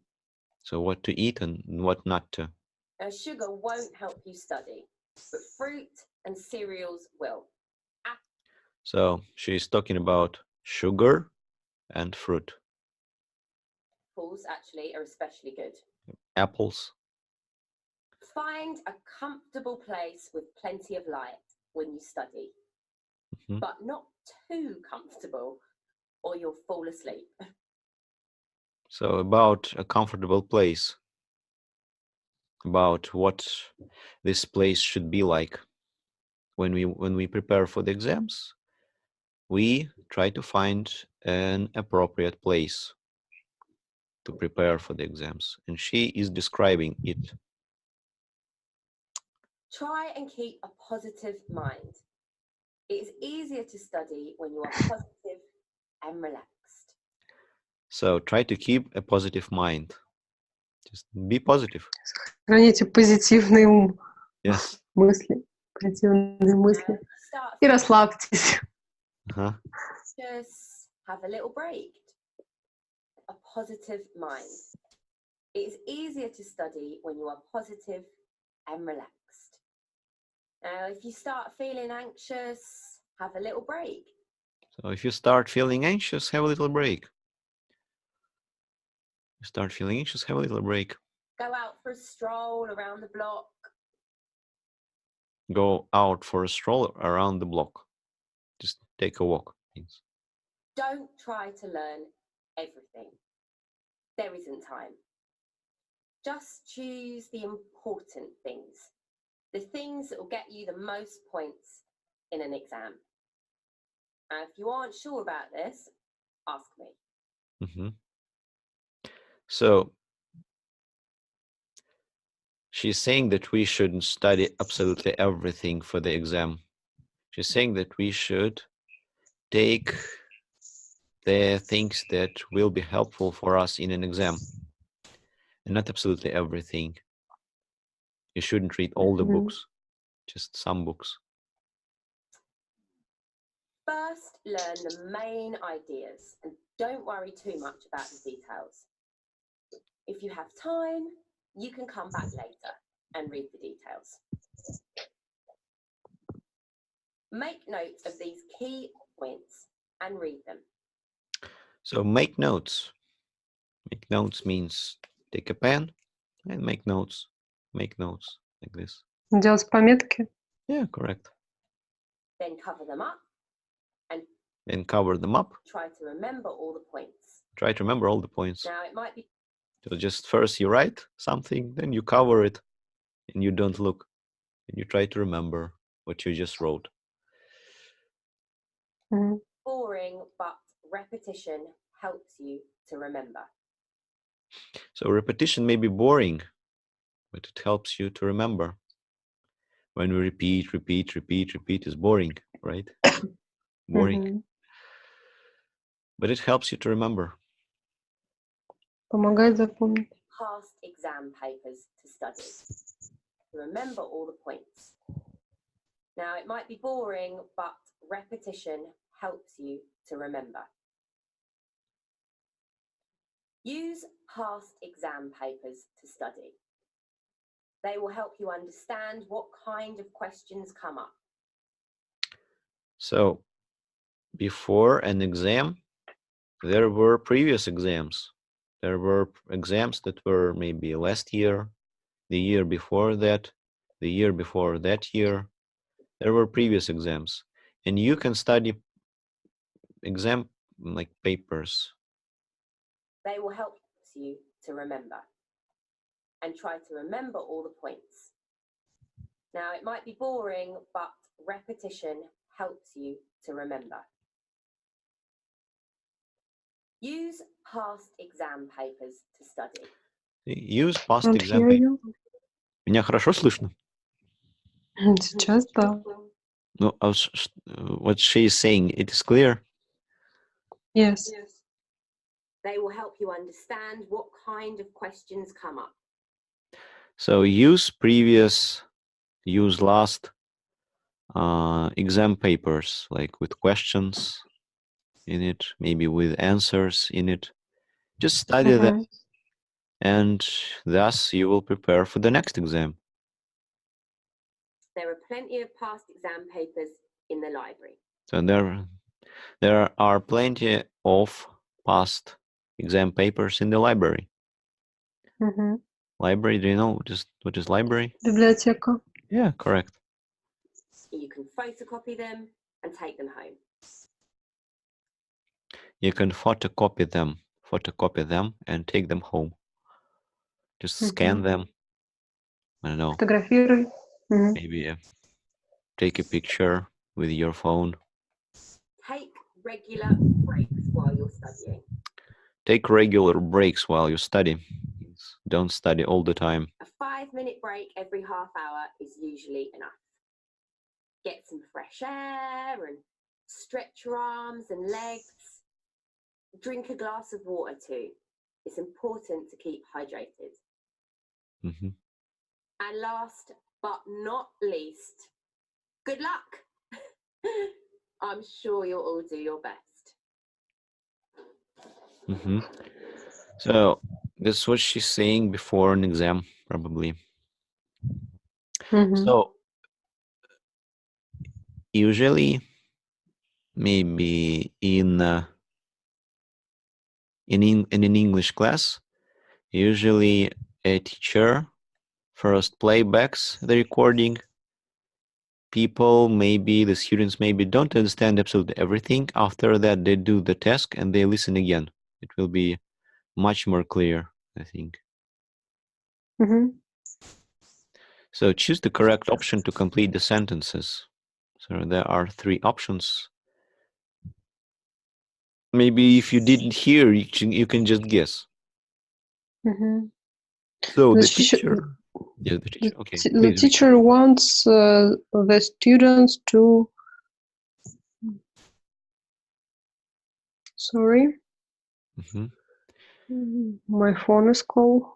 So what to eat and what not to. Sugar won't help you study, but fruit and cereals will. So she's talking about sugar and fruit. Apples actually are especially good. Apples. Find a comfortable place with plenty of light when you study, Mhm. but not too comfortable or you'll fall asleep. So about a comfortable place. About what this place should be like. When we prepare for the exams, we try to find an appropriate place to prepare for the exams, and she is describing it. Try and keep a positive mind. It is easier to study when you are positive and relaxed. So try to keep a positive mind. Just be positive. Храните позитивный ум. Yes. Мысли. Позитивные мысли. Start И расслабьтесь. Uh-huh. just have a little break. A positive mind. It is easier to study when you are positive and relaxed. Now, if you start feeling anxious, have a little break. So if you start feeling anxious, have a little break. You start feeling anxious, have a little break. Go out for a stroll around the block. Go out for a stroll around the block. Just take a walk. Means. Don't try to learn everything. There isn't time. Just choose the important things, the things that will get you the most points in an exam. And if you aren't sure about this, ask me. Mm-hmm. So she's saying that we shouldn't study absolutely everything for the exam. She's saying that we should take the things that will be helpful for us in an exam, and not absolutely everything. You shouldn't read all the books, just some books. First, learn the main ideas and don't worry too much about the details. If you have time, you can come back later and read the details. Make notes of these key points and read them. So make notes. Make notes means take a pen and make notes. Make notes like this. Делать пометки. Yeah, correct. Then cover them up and Then cover them up. try to remember all the points. Try to remember all the points. Now, it might be So just first you write something, then you cover it, and you don't look, and you try to remember what you just wrote. Мгм. boring, but repetition helps you to remember. So repetition may be boring, but it helps you to remember. When we repeat is boring, right? Boring. Мгм. But it helps you to remember. Помогает запомнить. Past exam papers to study, to remember all the points. Now, it might be boring, but repetition helps you to remember. Use past exam papers to study. They will help you understand what kind of questions come up. So before an exam, there were previous exams. There were exams that were maybe last year, the year before that, the year before that year. There were previous exams. And you can study exam like papers. They will help you to remember and try to remember all the points. Now, it might be boring, but repetition helps you to remember. Use past exam papers to study. Use past Can't exam hear papers. you. Меня хорошо слышно? Сейчас да. No, what she is saying, it is clear. Yes. They will help you understand what kind of questions come up. So use previous, use last exam papers, like with questions in it, maybe with answers in it. Just study them, Мгм. and thus you will prepare for the next exam. There are plenty of past exam papers in the library. So there are plenty of past exam papers in the library. Мгм. Library, do you know what is library? Библиотека. Yeah, correct. You can photocopy them and take them home. You can photocopy them and take them home. Just scan Мгм. them. I don't know, Фотографируй. Мгм. maybe take a picture with your phone. Take regular breaks while you're studying. Take regular breaks while you study. Don't study all the time. A 5-minute break every half hour is usually enough. Get some fresh air and stretch your arms and legs. Drink a glass of water too. It's important to keep hydrated. Mhm. And last but not least, good luck. I'm sure you'll all do your best. Mhm. So that's what she's saying before an exam, probably. Мгм. So usually, maybe in an English class, usually a teacher first playbacks the recording. People, maybe the students, maybe don't understand absolutely everything. After that, they do the task and they listen again. It will be much more clear, I think. Мгм. So choose the correct option to complete the sentences. So there are 3 options. Maybe if you didn't hear, you can just guess. Мгм. So The the teacher, teacher, yeah, the the, teacher. Okay, t- the please. teacher wants the students to. Sorry, Mhm. my phone is call.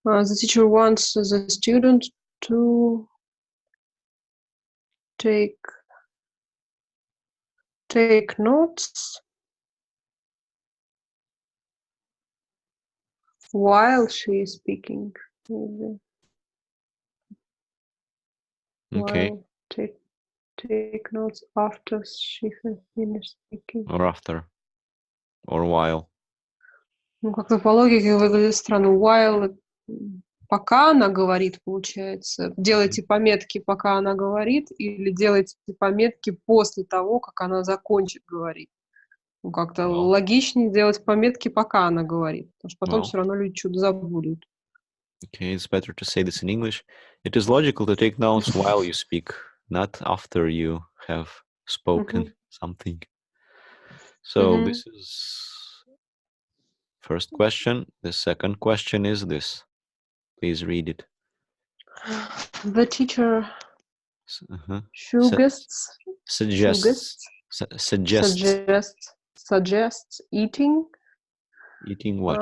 The teacher wants the student to take notes while she is speaking. Maybe. Okay, While take notes after she has finished speaking. or after, or while. Ну, как-то по логике выглядит странно. While, пока она говорит, получается. Делайте пометки, пока она говорит, или делайте пометки после того, как она закончит говорить. Как-то Well. логичнее делать пометки, пока она говорит, потому что потом Well. все равно люди что-то забудут. Okay, it's better to say this in English. It is logical to take notes while you speak, not after you have spoken something. So this is first question. The second question is this. Please read it. The teacher Uh-huh. suggests Suggests eating eating what?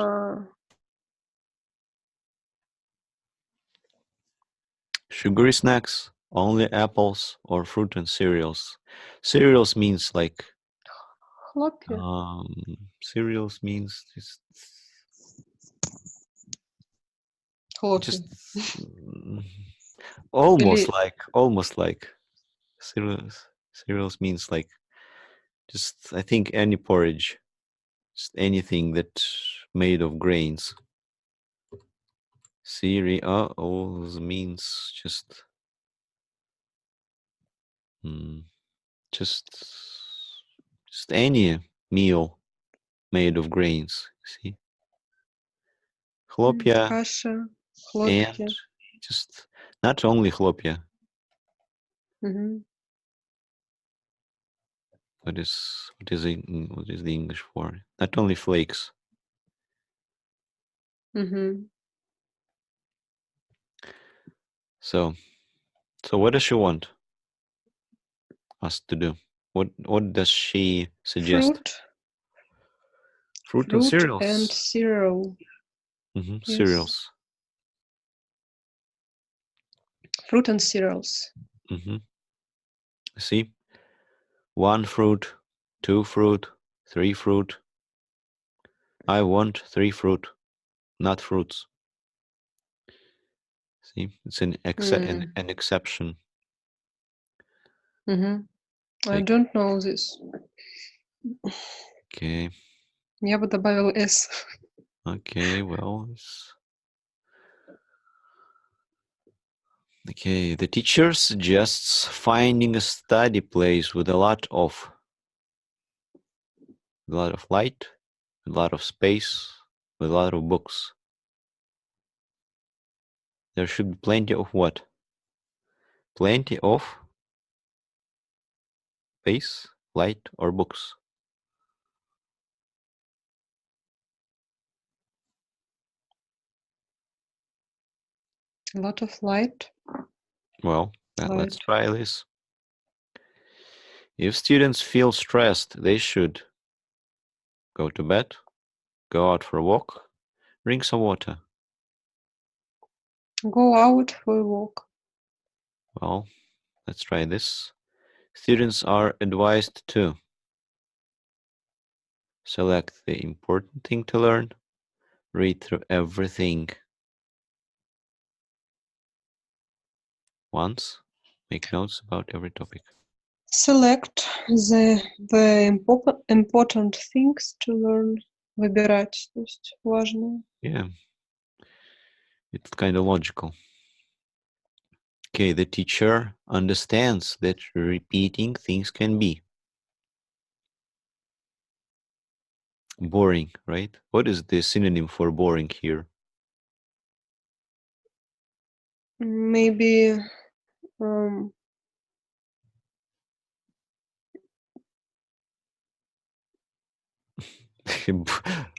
Sugary snacks, only apples, or fruit and cereals. Cereals means like хлопья. cereals means Хлопья. almost Или- like cereals means like just I think any porridge, just anything that made of grains. Cereals means just any meal made of grains. See, chlopia Каша, and хлопья. just not only chlopia. What is the English for? Not only flakes. So what does she want us to do? What does she suggest? Fruit and cereals. And cereal. Yes. Cereals. Fruit and cereals. See, 1 fruit, 2 fruit, 3 fruit. I want 3 fruit, not fruits. See, it's an exception. I don't know this. Okay. Я бы добавила S. Okay, well. Okay, the teacher suggests finding a study place with a lot of light, a lot of space, with a lot of books. There should be plenty of what? Plenty of space, light, or books. A lot of light. Well, let's try this. If students feel stressed, they should go to bed, go out for a walk, drink some water. Go out for a walk. Well, let's try this. Students are advised to select the important thing to learn, read through everything once, make notes about every topic. Select the important things to learn. Выбирать, то есть важное. Yeah, it's kind of logical. Okay, the teacher understands that repeating things can be boring, right? What is the synonym for boring here? Maybe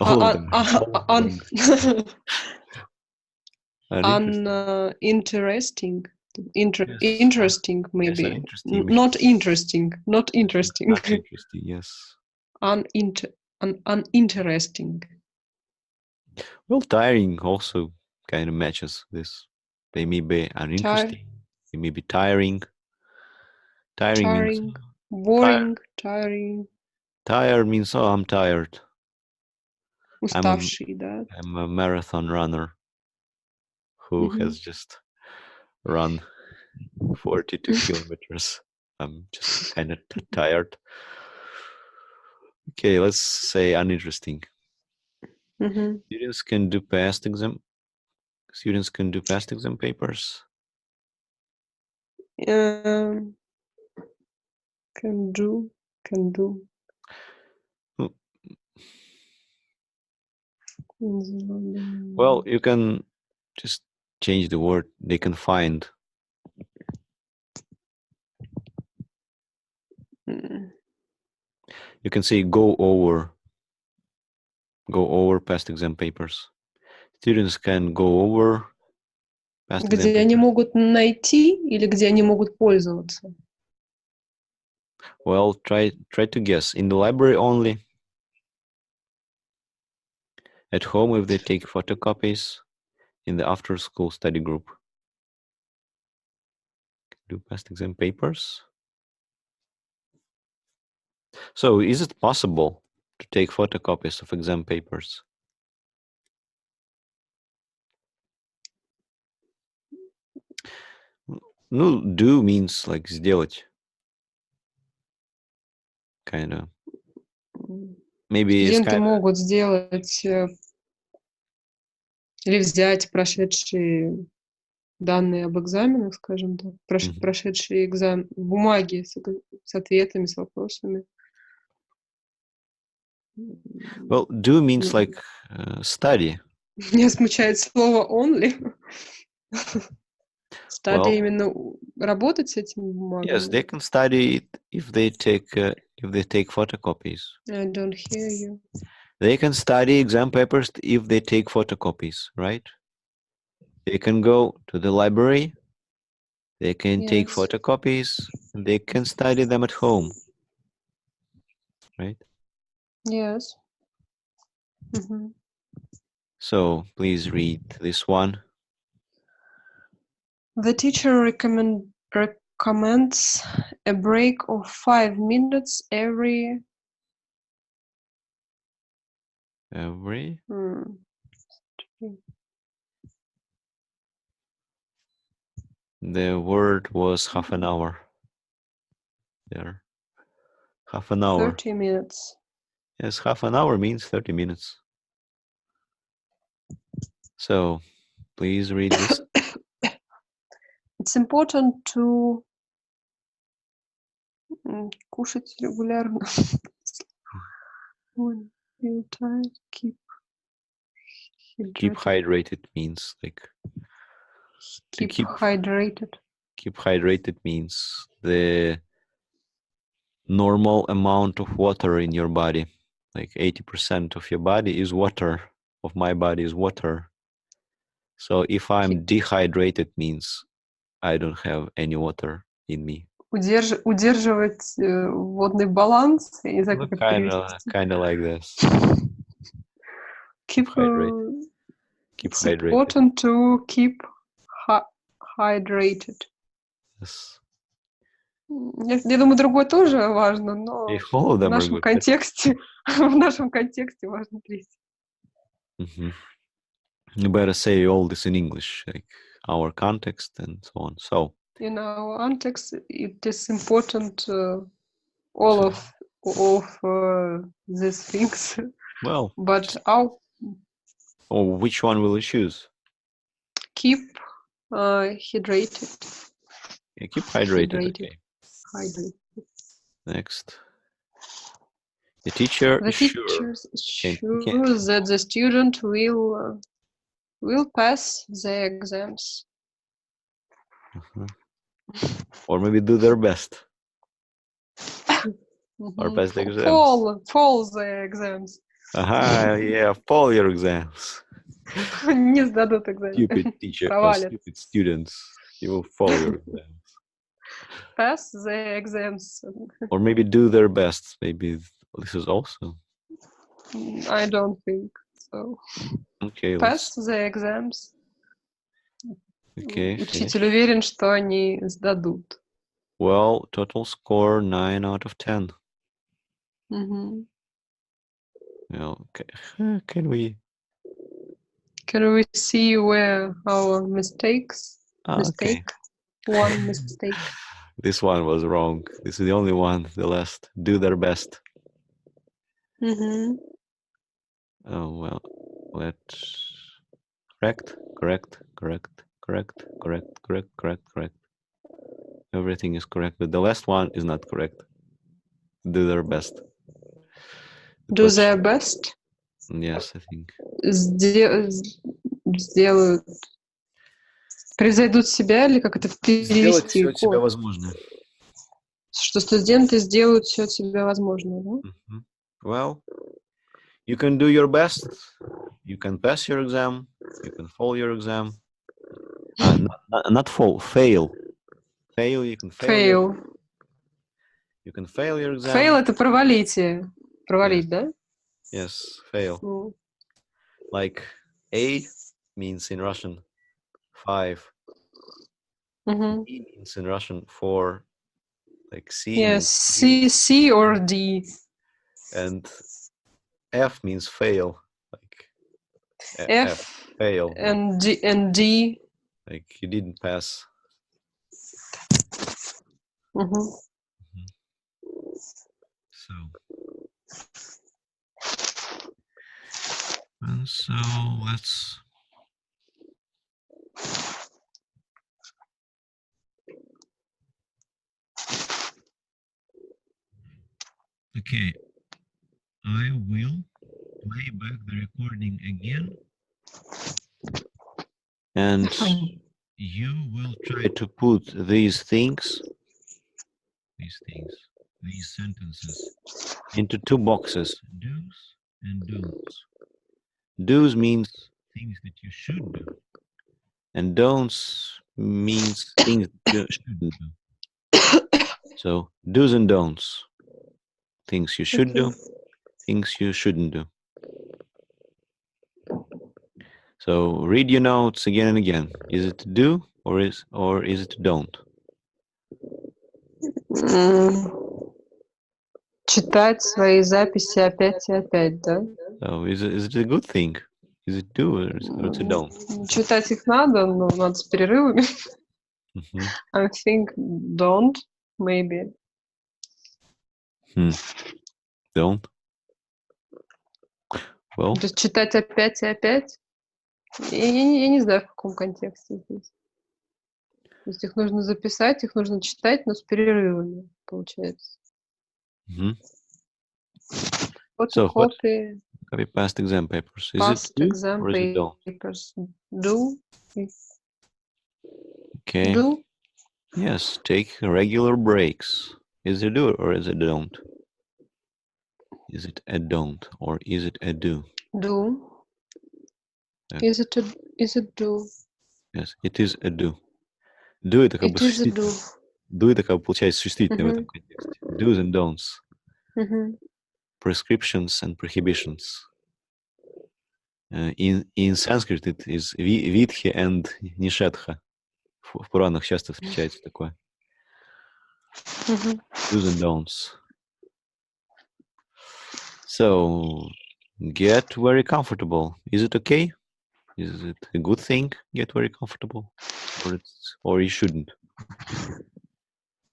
All of them. Uninteresting. Yes. Interesting, maybe. Yes, uninteresting. Not interesting. Not interesting. Not interesting, yes. Uninteresting. Well, tiring also kind of matches this. They may be uninteresting. They may be tiring. Tiring means boring, tiring. Tired means, oh, I'm tired. Уставший, да. I'm a marathon runner who has just run 42 kilometers. I'm just kind of tired. Okay, let's say uninteresting. Students can do past exam papers. Can do. in the London. Well, you can just change the word. They can find. Mm. You can say go over past exam papers. Students can go over past exam Где они papers. могут найти или где они могут пользоваться? Well, try to guess. In the library only. At home if they take photocopies. In the after-school study group. Do past exam papers. So, is it possible to take photocopies of exam papers? No, do means like сделать. Kind of. Maybe it's Студенты kind of, могут сделать или взять прошедшие данные об экзаменах, скажем так, Мгм. прошедшие бумаги с ответами, с вопросами. well, do means like study. Меня смущает слово only. Study Well, именно работать с этими yes, they бумагами. can study it if they take photocopies. I don't hear you. They can study exam papers if they take photocopies, right? They can go to the library. They can take Yes. photocopies. And they can study them at home, right? Yes. Mhm. So please read this one. The teacher recommends a break of 5 minutes every. The word was half an hour. There. Half an hour. 30 minutes. Yes, half an hour means 30 minutes. So please read this. It's important to кушать регулярно. When you're tired, keep Keep hydrated. hydrated means like Keep keep hydrated. keep hydrated means the normal amount of water in your body. Like 80% of your body is water. Of my body is water. So if I'm dehydrated means I don't have any water in me. Удерживать водный баланс. Я не знаю, как это перевести. Kind of like this. Keep hydrated. Keep it's hydrated. important to keep hydrated. Yes. Я думаю, другое тоже важно, но If all of в them are нашем good. контексте, в нашем контексте важно третье. Mm-hmm. You better say all this in English, like our context and so on. So In our context, it is important all of these things. well, But our which one will you choose? keep hydrated. Yeah, keep hydrated. Hydrated. Okay. Hydrated. Next. The teacher The is teacher is Can- sure that the student will pass the exams. Uh-huh. Or maybe do their best. Or pass the exams. Fall the exams. Aha, yeah, fall your exams. Не сдадут экзамен. Stupid teacher, Провалят. stupid students. You will fall your exams. Pass the exams. Or maybe do their best. Maybe this is also. I don't think so. Okay, Pass the exams. Okay, Учитель finish. уверен, что они сдадут. Well, total score 9 out of 10. Mhm. Okay. Can we see where our mistakes? okay. One mistake. This one was wrong. This is the only one, the last. Do their best. Mhm. Oh, well, let's correct. Everything is correct, but the last one is not correct. Do their best. Do their best? Yes, I think. сделают, превзойдут себя, или как это Сделать перевести? все от себя возможное. Что студенты сделают все от себя возможное, да? Mhm. Well, you can do your best. You can pass your exam. You can fail your exam. Not fall, fail. Fail. You can fail. Fail. You can fail your exam. Fail — это провалить. Провалить, Yes. да? Yes, fail. Ну, Like A means in Russian 5. мгм. D means in Russian 4. Like C Yes, means D, C or D. and F means fail. Like F fail. and D. Like you didn't pass. Мгм. So. And so let's. Okay, I will play back the recording again, and you will try to put these sentences, into two boxes: do's and don'ts. Do's means things that you should do, and don'ts means things that you shouldn't do. So do's and don'ts, things you should do, things you shouldn't do. So read your notes again and again. Is it to do or is it to don't? Читать свои записи опять и опять, да? So is it a good thing? Is it do or it's a don't? Читать их надо, но надо с перерывами. Mhm. I think don't, maybe. Don't. Well, То есть читать опять и опять. Я не знаю, в каком контексте здесь. То есть их нужно записать, их нужно читать, но с перерывами, получается. So what? Copy, Copy past exam papers. Is past it do exam or is it don't? papers. Do. Okay. Do. Yes, take regular breaks. Is it do or is it don't? Is it a don't or is it a do? Do. Is it do? Yes, it is a do. Do это как бы It is a do. do это как бы получается существительное в этом контексте. Do's and don'ts. Prescriptions and prohibitions. In Sanskrit it is vidhi and nishetha. В Пуранах часто встречается такое. Do's and don'ts. So, get very comfortable. Is it okay? Is it a good thing? Get very comfortable, or you shouldn't.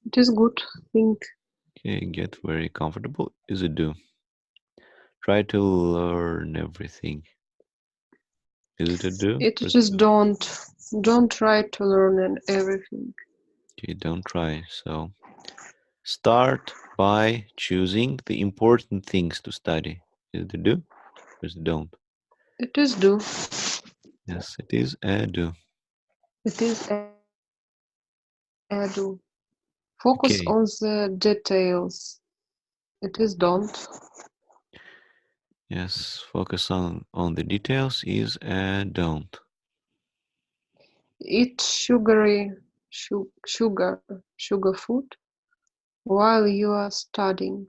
It is good thing. Okay, get very comfortable. Is it do? Try to learn everything. Is it a do? It is don't. Don't try to learn everything. Okay, don't try. So, start by choosing the important things to study. Is it a do or is it don't? It is do. Yes, it is a do. It is a do. Focus Okay. on the details. It is don't. Yes, focus on the details is a don't. Eat sugar food while you are studying.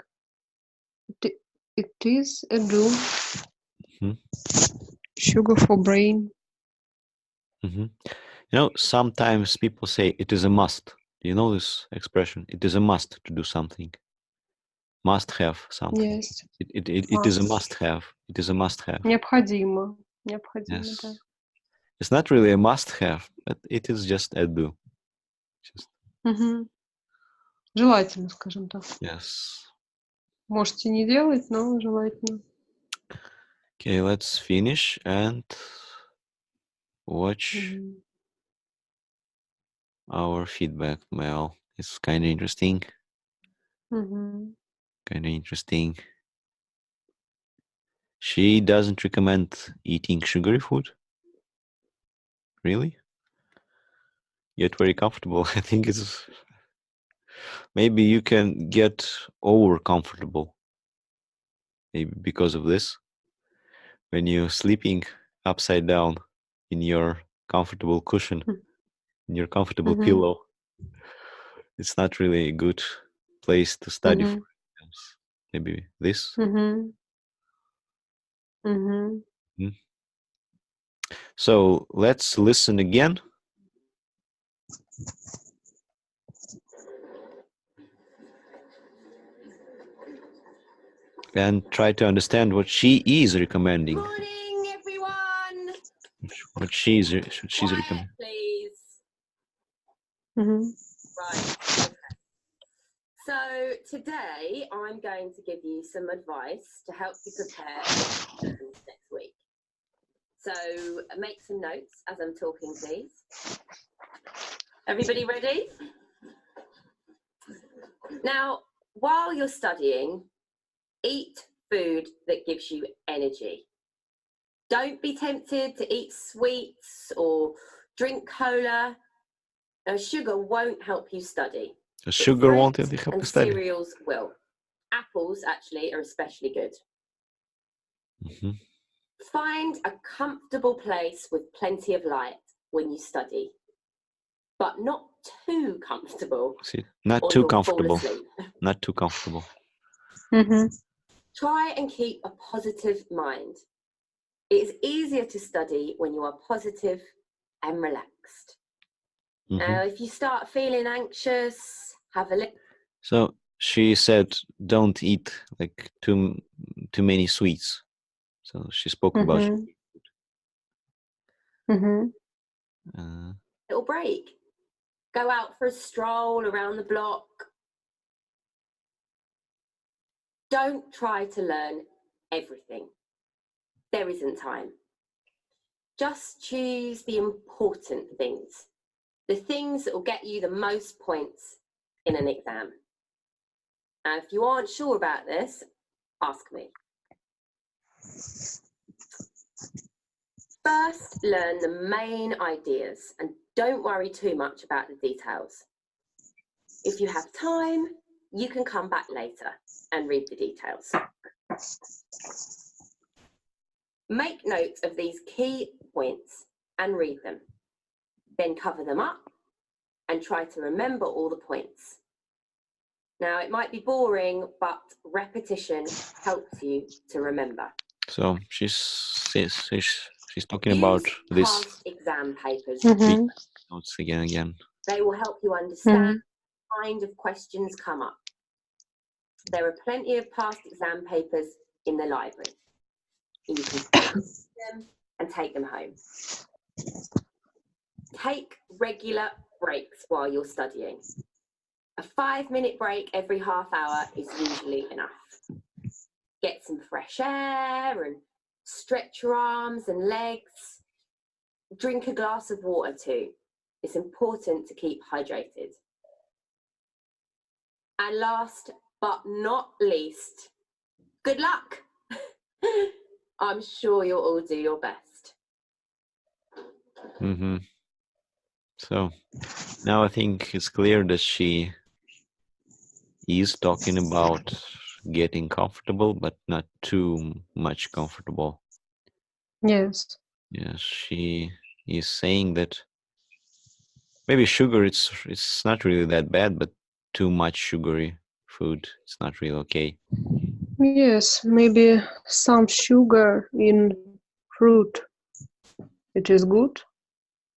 It is a do. Sugar for brain. You know, sometimes people say it is a must. Do you know this expression? It is a must to do something. Must have something. Yes. It is a must have. It is a must have. Необходимо. Необходимо, Yes. да. It's not really a must have, but it is just a do. Just. Желательно, скажем так. Yes. Можете не делать, но желательно. Okay, let's finish and watch our feedback mail. It's kind of interesting. Kind of interesting. She doesn't recommend eating sugary food. Really? Get very comfortable. I think it's maybe you can get over comfortable. Maybe because of this. When you're sleeping upside down in your comfortable cushion, in your comfortable Mhm. pillow, it's not really a good place to study for Mhm. exams. Maybe this. Mhm. Mhm. Mm. So let's listen again. And try to understand what she is recommending. Morning, everyone. What she's Quiet, recommending. please. Mhm. Right. Okay. So today I'm going to give you some advice to help you prepare for exams next week. So make some notes as I'm talking, please. Everybody ready? Now, while you're studying, eat food that gives you energy. Don't be tempted to eat sweets or drink cola. Now, sugar won't help you study. but Sugar won't fruit help and you study. cereals will. Apples actually are especially good. Mhm. Find a comfortable place with plenty of light when you study, but not too comfortable See, not or too you'll comfortable. fall asleep. Not too comfortable. Mhm. Try and keep a positive mind. It is easier to study when you are positive and relaxed. Mhm. Now, if you start feeling anxious, have a little. So she said, don't eat like too many sweets. So she spoke about. Mhm. Mhm. Little break. Go out for a stroll around the block. Don't try to learn everything. There isn't time. Just choose the important things, the things that will get you the most points in an exam. And if you aren't sure about this, ask me. First, learn the main ideas and don't worry too much about the details. If you have time, you can come back later and read the details. Make note of these key points and read them. Then cover them up and try to remember all the points. Now, it might be boring, but repetition helps you to remember. So she's talking about Use this past exam papers. Mhm. notes again. They will help you understand what kind of questions come up. There are plenty of past exam papers in the library. You can practice them and take them home. Take regular breaks while you're studying. A 5-minute break every half hour is usually enough. Get some fresh air and stretch your arms and legs. Drink a glass of water too. It's important to keep hydrated. And last but not least, good luck. I'm sure you'll all do your best. Mm-hmm. So now I think it's clear that she is talking about getting comfortable, but not too much comfortable. Yes. Yes, she is saying that maybe sugar it's not really that bad, but too much sugary food it's not really okay. Yes. Maybe some sugar in fruit. It is good,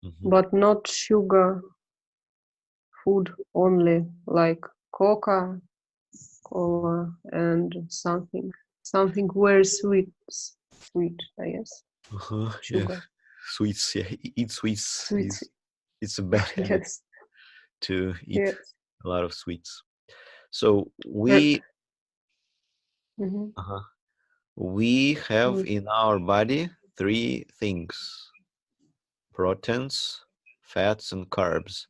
Mhm. but not sugar food only, like coca cola and something very sweet. Sweet, I guess. Uh-huh, yeah. Sugar. Sweets, yeah. Eat sweets Sweets. it's a bad habit Yes. to eat Yes. a lot of sweets. So Mhm. we have Mm. in our body 3 things: proteins, fats, and carbs.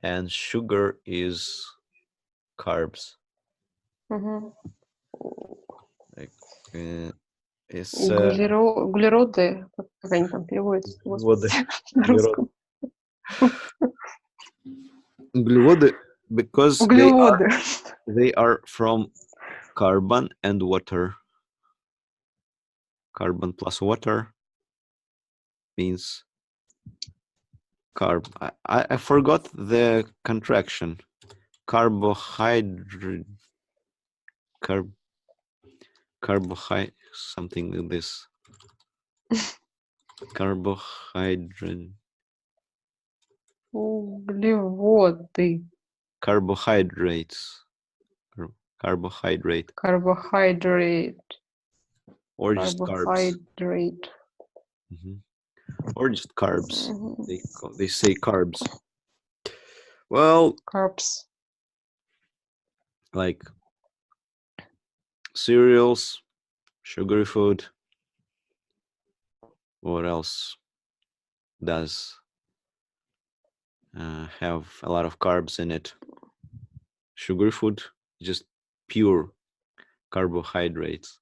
And sugar is carbs. Мгм. Like, it's Углероды, как они там переводятся, углеводы, господи, на углерод- русском. углеводы, because Углеводы. they are from carbon and water. Carbon plus water means carb. I forgot the contraction. Carbohydrate. Carbohydrate. Something like this. Carbohydrate. Углеводы. Carbohydrates. Carbohydrate. Carbohydrate. Or just carbs. Carbohydrate. Mhm. Or just carbs. Мгм. They say carbs. Well, Carbs. like cereals, sugary food. What else does have a lot of carbs in it? Sugary food, just pure carbohydrates.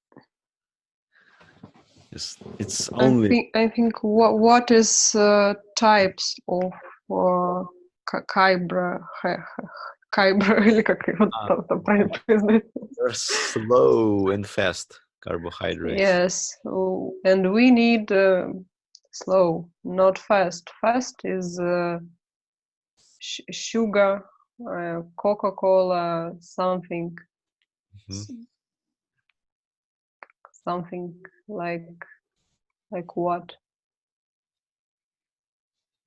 It's only I think what is types of или как его там правильно произносится? they're slow and fast carbohydrates. Yes, and we need slow, not fast. Fast is sugar, Coca-Cola, something, Mhm. something like what?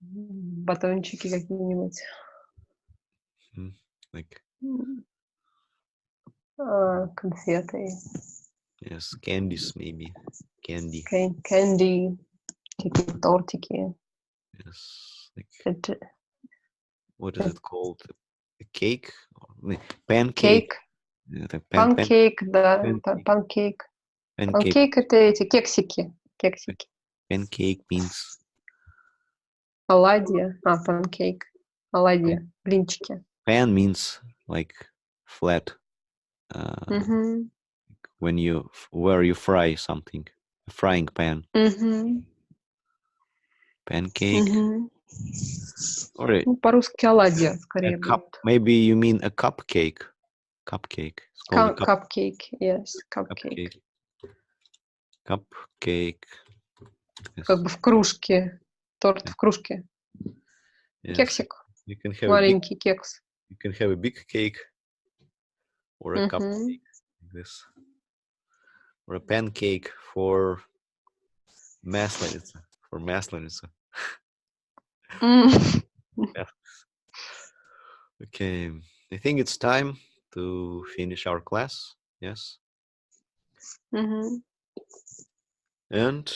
Батончики какие-нибудь. Like Конфеты. yes, candies maybe. Candy. Candy, такие тортики. Yes. Like Это what is it called? A cake? Pancake. Cake, Yeah, the pancake, да, pancake. pancake. Pancake. Pancake это эти кексики. Pancake means Оладья. Pancake. Оладья. Блинчики. pan means like flat. Мгм. When where you fry something, a frying pan. Мгм. Pancake. Мгм. Or Ну, по-русски оладья a скорее cup. будет. Maybe you mean a cupcake. Cupcake. It's called a Cupcake, yes, cupcake. Cupcake. Yes. Как бы в кружке. Торт в кружке. Yes. Кексик. You can have Маленький кекс. a big cake or a Мгм. cupcake like this. Or a pancake for Maslenitsa. М. Okay, I think it's time to finish our class. Yes. Мгм. And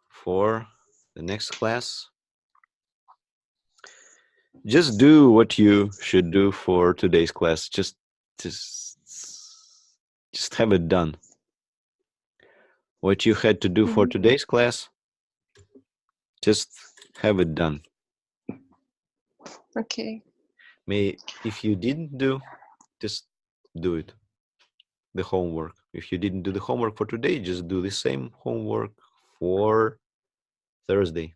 for the next class, just do what you should do for today's class. Just have it done. What you had to do for Mhm. today's class, just have it done. Okay. If you didn't do, just do it. The homework. If you didn't do the homework for today, just do the same homework for Thursday.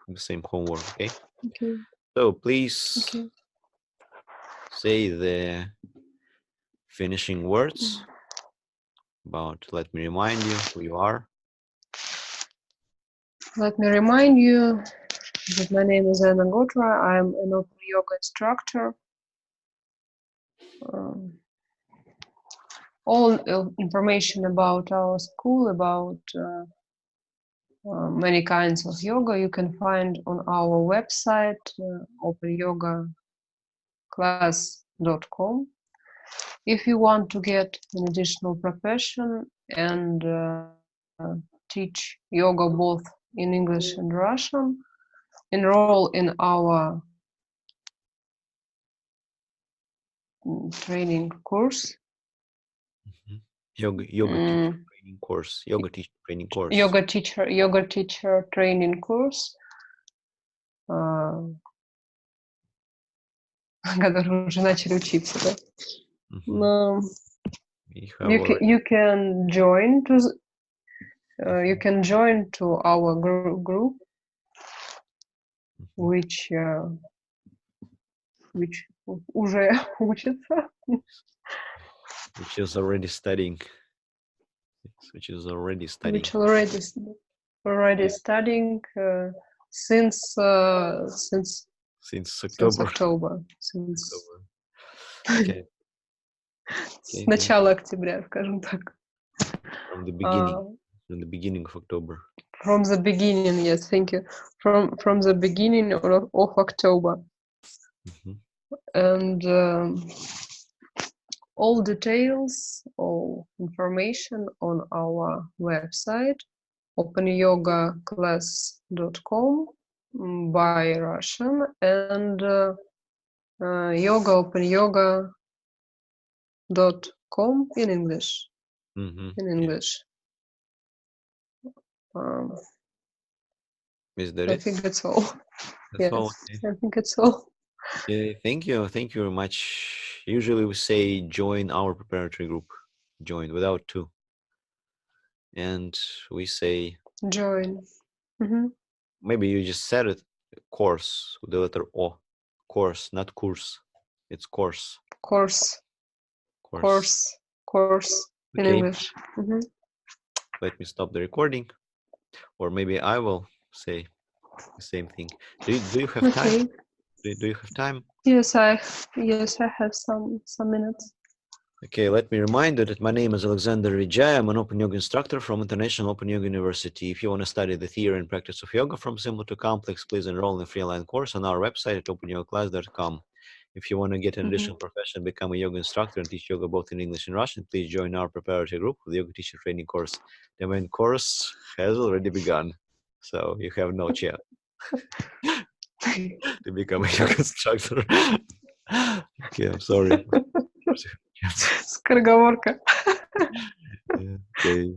The same homework, okay? Okay. So please Okay. say the finishing words about, let me remind you who you are. Let me remind you that my name is Anna Gotra. I'm an open yoga instructor. All information about our school, about many kinds of yoga, you can find on our website, opanyogaclass.com. If you want to get an additional profession and teach yoga both in English and Russian, enroll in our training course. Yoga teacher training course. Yoga teacher training course. Yoga teacher training course, которые уже начали учиться, да? Um, We have already- you can join to you can join to our group, which уже учится, which is already studying. Which is already studying. which already studying since Since since October. October, since Okay. с начала октября, скажем так. From the beginning. From the beginning of October. From the beginning, yes, thank you. From the beginning of October. And all details, all information on our website, opanyogaclass.com by Russian, and yogaopenyoga.com in English. In English. Is that I it? think that's all. That's Yes, all. Okay. I think it's all. Okay, thank you. Thank you very much. Usually we say join our preparatory group. Join without two. And we say Join. Mhm. maybe you just said it, course with the letter O. Course, not course. It's course. Course in Okay. English. Mhm. Let me stop the recording. Or maybe I will say the same thing. Do you have time? Okay. Do you have time? Yes, I have some minutes. Okay, let me remind you that my name is Alexander Vijaya. I'm an open yoga instructor from International Open Yoga University. If you want to study the theory and practice of yoga from simple to complex, please enroll in a free online course on our website at opanyogaclass.com. If you want to get an additional profession, become a yoga instructor and teach yoga both in English and Russian, please join our preparatory group for the yoga teacher training course. The main course has already begun, so you have no chance to become a yoga instructor. Okay, I'm sorry. Скороговорка. Okay.